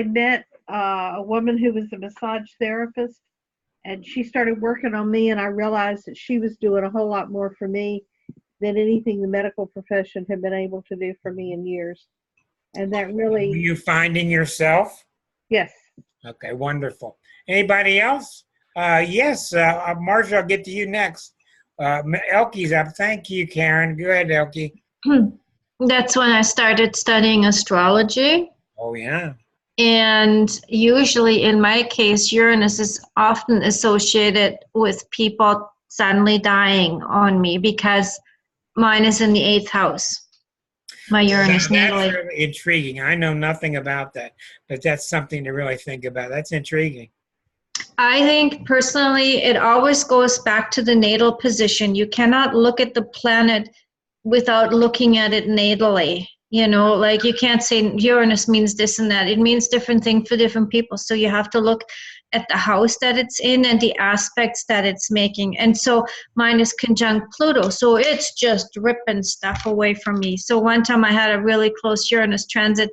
met a woman who was a massage therapist, and she started working on me, and I realized that she was doing a whole lot more for me than anything the medical profession had been able to do for me in years. And that Were really, you finding yourself? yes. Okay, wonderful. Anybody else? Yes, Marcia, I'll get to you next. Elke's up. Thank you, Karen. Go ahead, Elke. That's when I started studying astrology. Oh, yeah. And usually, in my case, Uranus is often associated with people suddenly dying on me because mine is in the 8th house. My Uranus Now, that's natally. really intriguing. I know nothing about that, but that's something to really think about. That's intriguing. I think personally, it always goes back to the natal position. You cannot look at the planet without looking at it natally. You know, like you can't say Uranus means this and that. It means different things for different people. So you have to look at the house that it's in and the aspects that it's making. And so mine is conjunct Pluto. So it's just ripping stuff away from me. So one time I had a really close Uranus transit,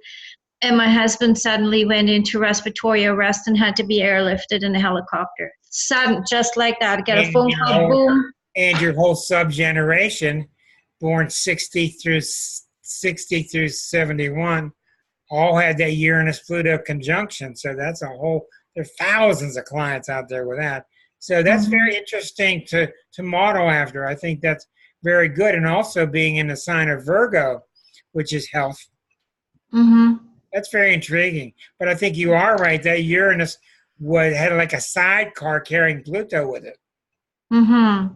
and my husband suddenly went into respiratory arrest and had to be airlifted in a helicopter. Sudden, just like that. Get a And phone your call, whole- boom. And your whole subgeneration, born 60 through 71, all had that Uranus-Pluto conjunction. So that's a whole, there are thousands of clients out there with that. So that's very interesting to model after. I think that's very good. And also being in the sign of Virgo, which is health. Mm-hmm. That's very intriguing. But I think you are right. That Uranus had like a sidecar carrying Pluto with it. Mm-hmm.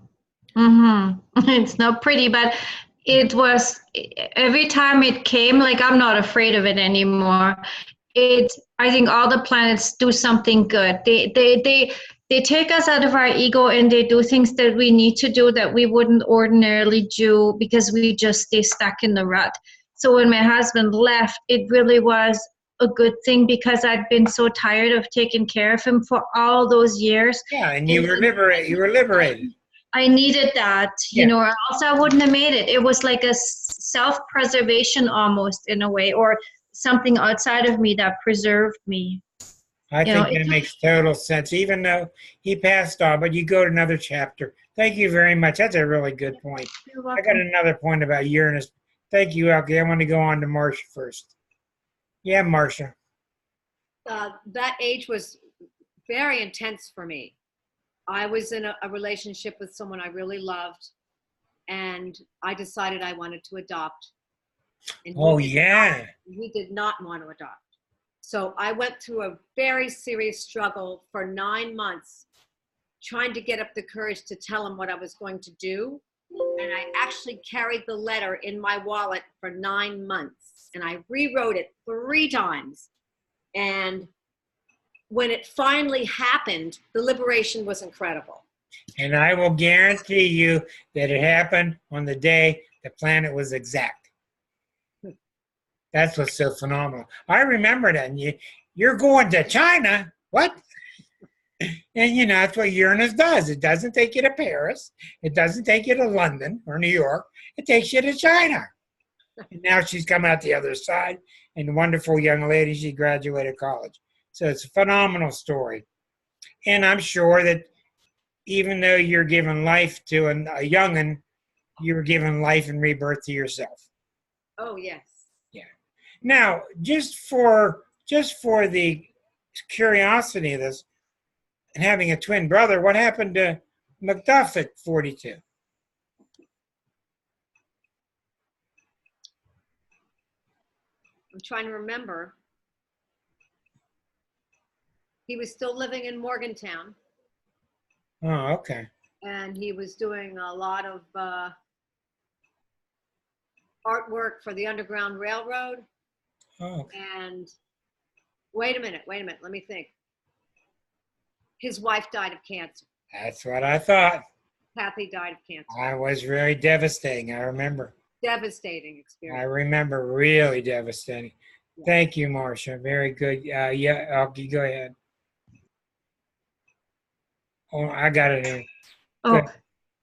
Mm-hmm. It's not pretty, but it was, every time it came, like I'm not afraid of it anymore. I think all the planets do something good. They take us out of our ego and they do things that we need to do that we wouldn't ordinarily do because we just stay stuck in the rut. So when my husband left, it really was a good thing because I'd been so tired of taking care of him for all those years. Yeah, and you were liberated. I needed that, you Yeah. know, or else I wouldn't have made it. It was like a self-preservation almost in a way, or something outside of me that preserved me. I think that makes total sense, even though he passed on, but you go to another chapter. Thank you very much. That's a really good point. You're I welcome. got another point about Uranus. Thank you, Elke. I want to go on to Marcia first. Yeah, Marcia. that age was very intense for me. I was in a relationship with someone I really loved, and I decided I wanted to adopt. And Oh, he yeah. did not want to adopt. So I went through a very serious struggle for 9 months, trying to get up the courage to tell him what I was going to do. And I actually carried the letter in my wallet for 9 months, and I rewrote it 3 times. And when it finally happened, the liberation was incredible. And I will guarantee you that it happened on the day the planet was exact. That's what's so phenomenal. I remember that. And you're going to China. What? And you know, that's what Uranus does. It doesn't take you to Paris. It doesn't take you to London or New York. It takes you to China. And now she's come out the other side, and a wonderful young lady, she graduated college. So it's a phenomenal story. And I'm sure that even though you're giving life to a young'un, you were giving life and rebirth to yourself. Oh, yes. Yeah. Now, just for the curiosity of this, and having a twin brother, what happened to Macduff at 42? I'm trying to remember. He was still living in Morgantown, Oh, okay. and he was doing a lot of artwork for the Underground Railroad. Oh, okay. And wait a minute, let me think. His wife died of cancer. That's what I thought. Kathy died of cancer. I was very devastating. I remember. Devastating I experience. remember really devastating. Yeah. Thank you, Marcia. Very good. Yeah, you go ahead. Oh, I got it in. Oh, Good.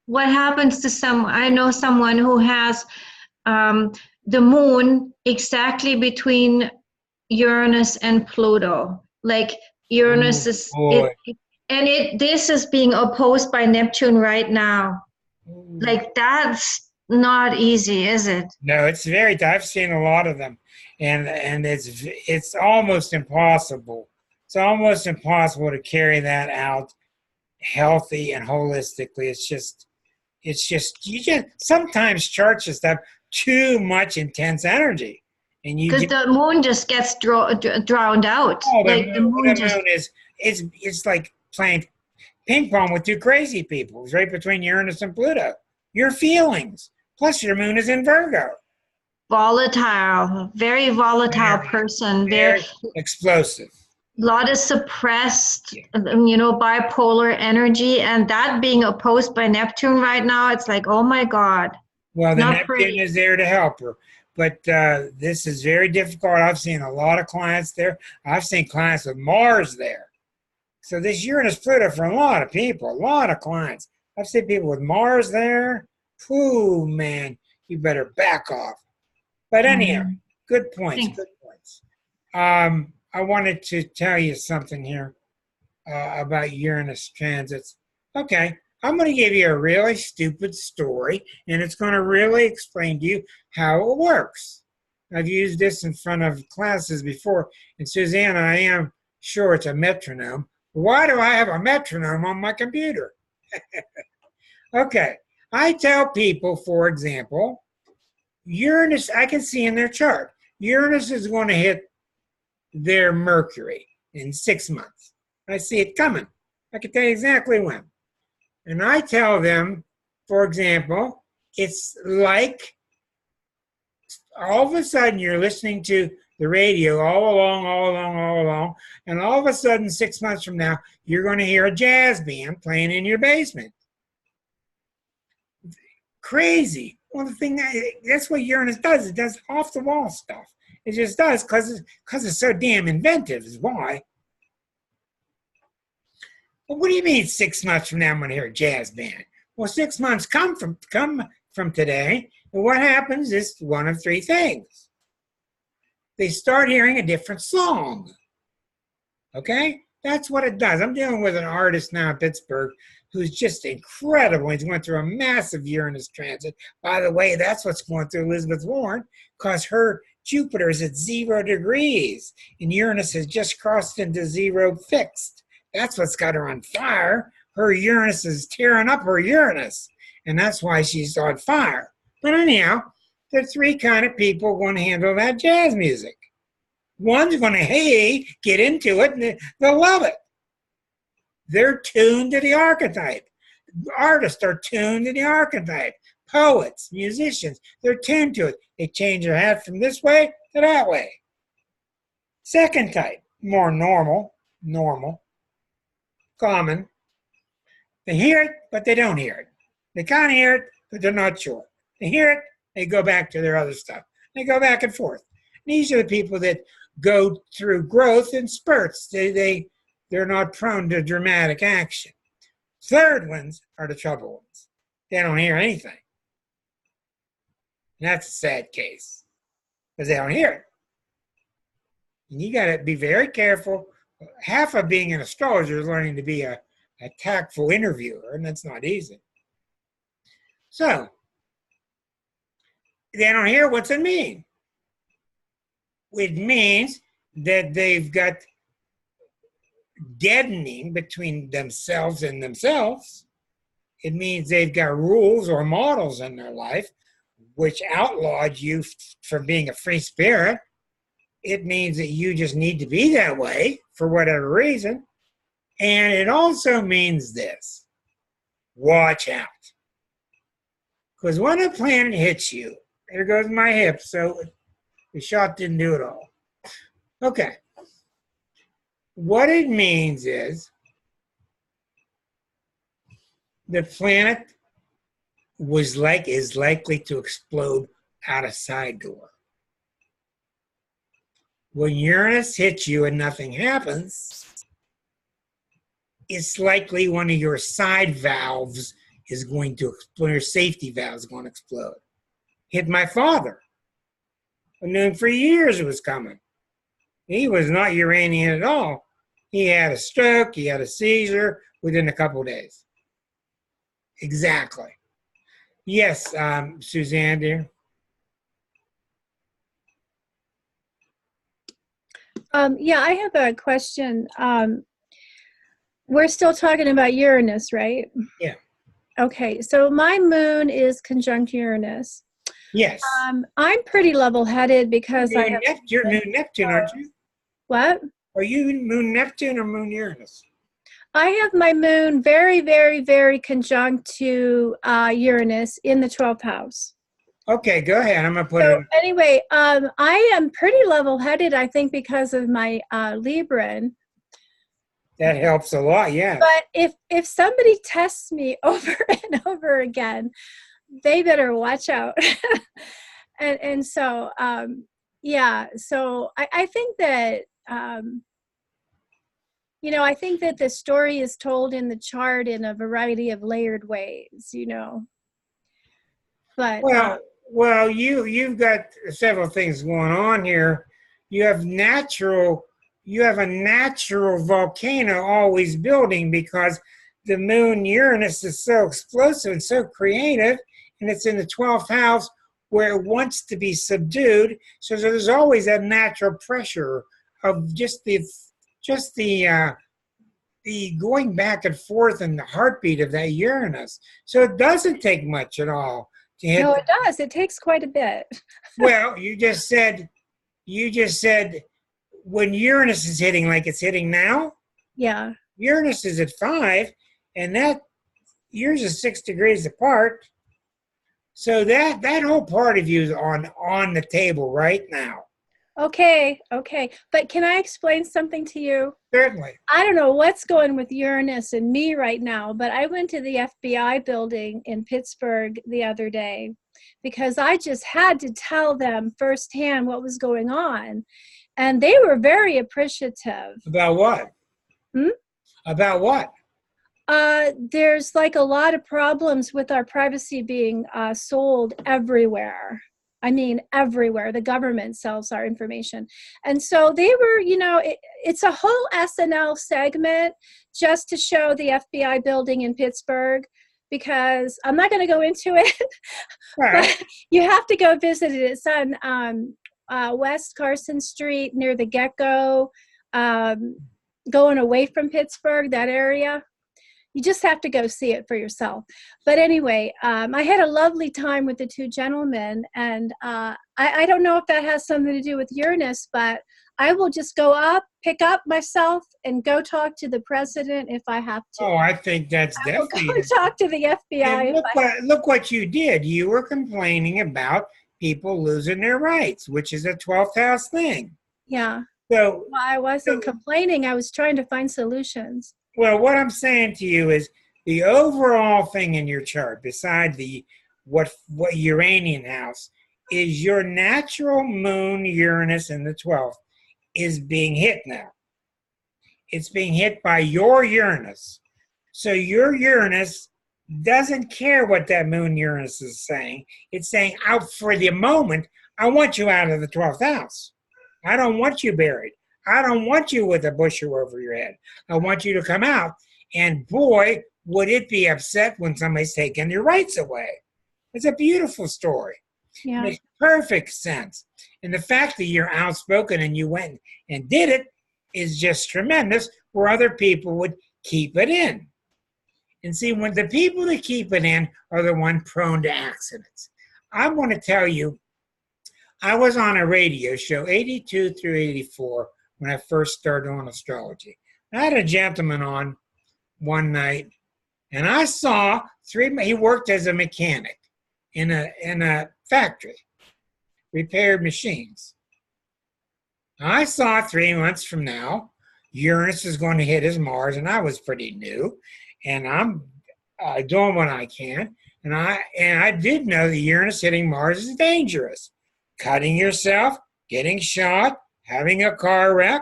what happens to I know someone who has the moon exactly between Uranus and Pluto. Like Uranus Oh, is, boy. this is being opposed by Neptune right now. Like that's not easy, is it? No, it's very. I've seen a lot of them, and it's almost impossible. It's almost impossible to carry that out healthy and holistically. It's just you just sometimes charts just have too much intense energy, and you Because get the moon just gets drowned out. oh, Like the moon just. moon is it's like playing ping pong with two crazy people. It's right between Uranus and Pluto. Your feelings, plus your moon is in Virgo. Volatile, very volatile Very, person. Very explosive. Lot of suppressed, bipolar energy, and that being opposed by Neptune right now, it's like, oh my God. Well, the Not Neptune pretty. is there to help her. But this is very difficult. I've seen a lot of clients there. I've seen clients with Mars there. So this Uranus Pluto for a lot of people, a lot of clients. I've seen people with Mars there. Whew, man, you better back off. But anyhow, good points, Thanks. good points. I wanted to tell you something here about Uranus transits. Okay, I'm going to give you a really stupid story, and it's going to really explain to you how it works. I've used this in front of classes before, and Susanna, I am sure it's a metronome. Why do I have a metronome on my computer? Okay, I tell people, for example, Uranus, I can see in their chart, Uranus is going to hit their Mercury in 6 months. I see it coming. I can tell you exactly when. And I tell them, for example, it's like all of a sudden you're listening to the radio all along, and all of a sudden 6 months from now, you're going to hear a jazz band playing in your basement. Crazy. Well, that's what Uranus does. It does off-the-wall stuff. It just does because it's so damn inventive is why. Well, what do you mean 6 months from now I'm going to hear a jazz band? Well, 6 months come from today, and what happens is one of 3 things. They start hearing a different song. Okay? That's what it does. I'm dealing with an artist now in Pittsburgh who's just incredible. He's going through a massive Uranus transit. By the way, that's what's going through Elizabeth Warren, because her Jupiter's at 0 degrees, and Uranus has just crossed into 0 fixed. That's what's got her on fire. Her Uranus is tearing up her Uranus, and that's why she's on fire. But anyhow, the three kind of people going to handle that jazz music. One's going to, hey, get into it, and they'll love it. They're tuned to the archetype. Artists are tuned to the archetype. Poets, musicians, they're tuned to it. They change their hat from this way to that way. Second type, more normal, common. They hear it, but they don't hear it. They kind of hear it, but they're not sure. They hear it, they go back to their other stuff. They go back and forth. And these are the people that go through growth in spurts. They're not prone to dramatic action. Third ones are the trouble ones. They don't hear anything. And that's a sad case because they don't hear it. And you got to be very careful. Half of being an astrologer is learning to be a tactful interviewer, and that's not easy. So, they don't hear what's it mean. It means that they've got deadening between themselves and themselves. It means they've got rules or models in their life which outlawed you from being a free spirit. It means that you just need to be that way for whatever reason. And it also means this: watch out. Because when a planet hits you, there goes my hip, so the shot didn't do it all. Okay. What it means is the planet is likely to explode out a side door. When Uranus hits you and nothing happens, it's likely one of your side valves is going to explode, your safety valve is going to explode. Hit my father. I knew him for years it was coming. He was not Uranian at all. He had a stroke, he had a seizure within a couple of days. Exactly. Yes, Suzanne, dear. Yeah, I have a question. We're still talking about Uranus, right? Yeah. Okay, so my moon is conjunct Uranus. Yes. I'm pretty level-headed because I have... You're moon Neptune, aren't you? What? Are you moon Neptune or moon Uranus? I have my moon very, very, very conjunct to Uranus in the 12th house. Okay, go ahead. I'm going to put So it. anyway, I am pretty level-headed, I think, because of my Libran. That helps a lot, yeah. But if somebody tests me over and over again, they better watch out. and so, yeah, so I think that, I think that the story is told in the chart in a variety of layered ways, But well, you've got several things going on here. You have a natural volcano always building because the moon Uranus is so explosive and so creative, and it's in the 12th house where it wants to be subdued. So there's always that natural pressure of just the going back and forth and the heartbeat of that Uranus. So it doesn't take much at all to hit. No, it does. It takes quite a bit. Well, you just said when Uranus is hitting like it's hitting now. Yeah. Uranus is at 5, and that yours is 6 degrees apart. So that whole part of you is on the table right now. Okay. But can I explain something to you? Certainly. I don't know what's going with Uranus and me right now, but I went to the FBI building in Pittsburgh the other day because I just had to tell them firsthand what was going on. And they were very appreciative. About what? About what? There's like a lot of problems with our privacy being sold everywhere. I mean, everywhere. The government sells our information. And so they were, it's a whole SNL segment just to show the FBI building in Pittsburgh, because I'm not going to go into it, Right. but you have to go visit it. It's on West Carson Street near the Gecko, going away from Pittsburgh, that area. You just have to go see it for yourself. But anyway, I had a lovely time with the two gentlemen, and I don't know if that has something to do with Uranus, but I will just go up, pick up myself, and go talk to the president if I have to. Oh, I think that's I will definitely. go and talk to the FBI. And look what you did. You were complaining about people losing their rights, which is a 12th house thing. Yeah. So Well, I wasn't complaining. I was trying to find solutions. Well, what I'm saying to you is the overall thing in your chart, beside the what Uranian house, is your natural moon Uranus in the 12th is being hit now. It's being hit by your Uranus. So your Uranus doesn't care what that moon Uranus is saying. It's saying, out for the moment, I want you out of the 12th house. I don't want you buried. I don't want you with a bushel over your head. I want you to come out. And boy, would it be upset when somebody's taking your rights away. It's a beautiful story. Yeah. It makes perfect sense. And the fact that you're outspoken and you went and did it is just tremendous, where other people would keep it in. And see, when the people that keep it in are the one prone to accidents. I want to tell you, I was on a radio show, 82 through 84, when I first started on astrology. I had a gentleman on one night, and I saw he worked as a mechanic in a factory, repaired machines. I saw 3 months from now, Uranus is going to hit his Mars, and I was pretty new, and I'm doing what I can. And I did know that Uranus hitting Mars is dangerous. Cutting yourself, getting shot, having a car wreck.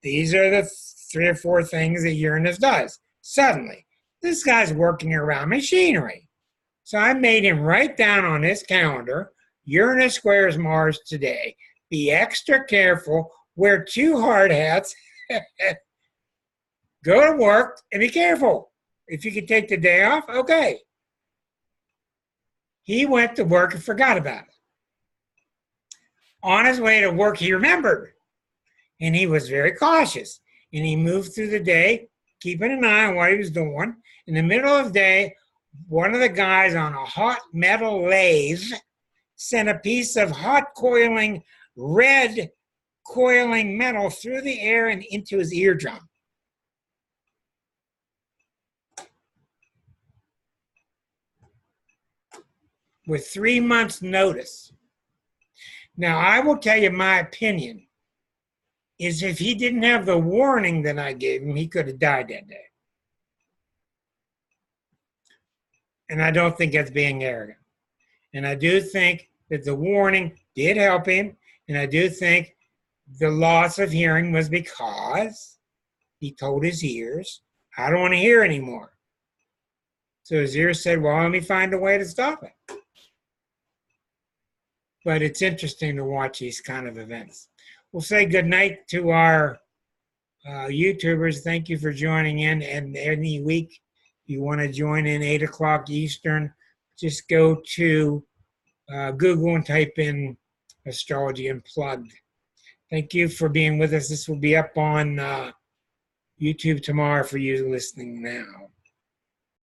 These are the 3 or 4 things that Uranus does. Suddenly, this guy's working around machinery. So I made him write down on his calendar, Uranus squares Mars today. Be extra careful, wear 2 hard hats, go to work, and be careful. If you can take the day off, okay. He went to work and forgot about it. On his way to work, he remembered, and he was very cautious, and he moved through the day, keeping an eye on what he was doing. In the middle of the day, one of the guys on a hot metal lathe sent a piece of hot coiling, red coiling metal through the air and into his eardrum. With 3 months' notice. Now, I will tell you my opinion is if he didn't have the warning that I gave him, he could have died that day. And I don't think that's being arrogant. And I do think that the warning did help him. And I do think the loss of hearing was because he told his ears, I don't want to hear anymore. So his ears said, well, let me find a way to stop it. But it's interesting to watch these kind of events. We'll say good night to our YouTubers. Thank you for joining in. And any week, if you want to join in 8 o'clock Eastern, just go to Google and type in Astrology Unplugged. Thank you for being with us. This will be up on YouTube tomorrow for you listening now.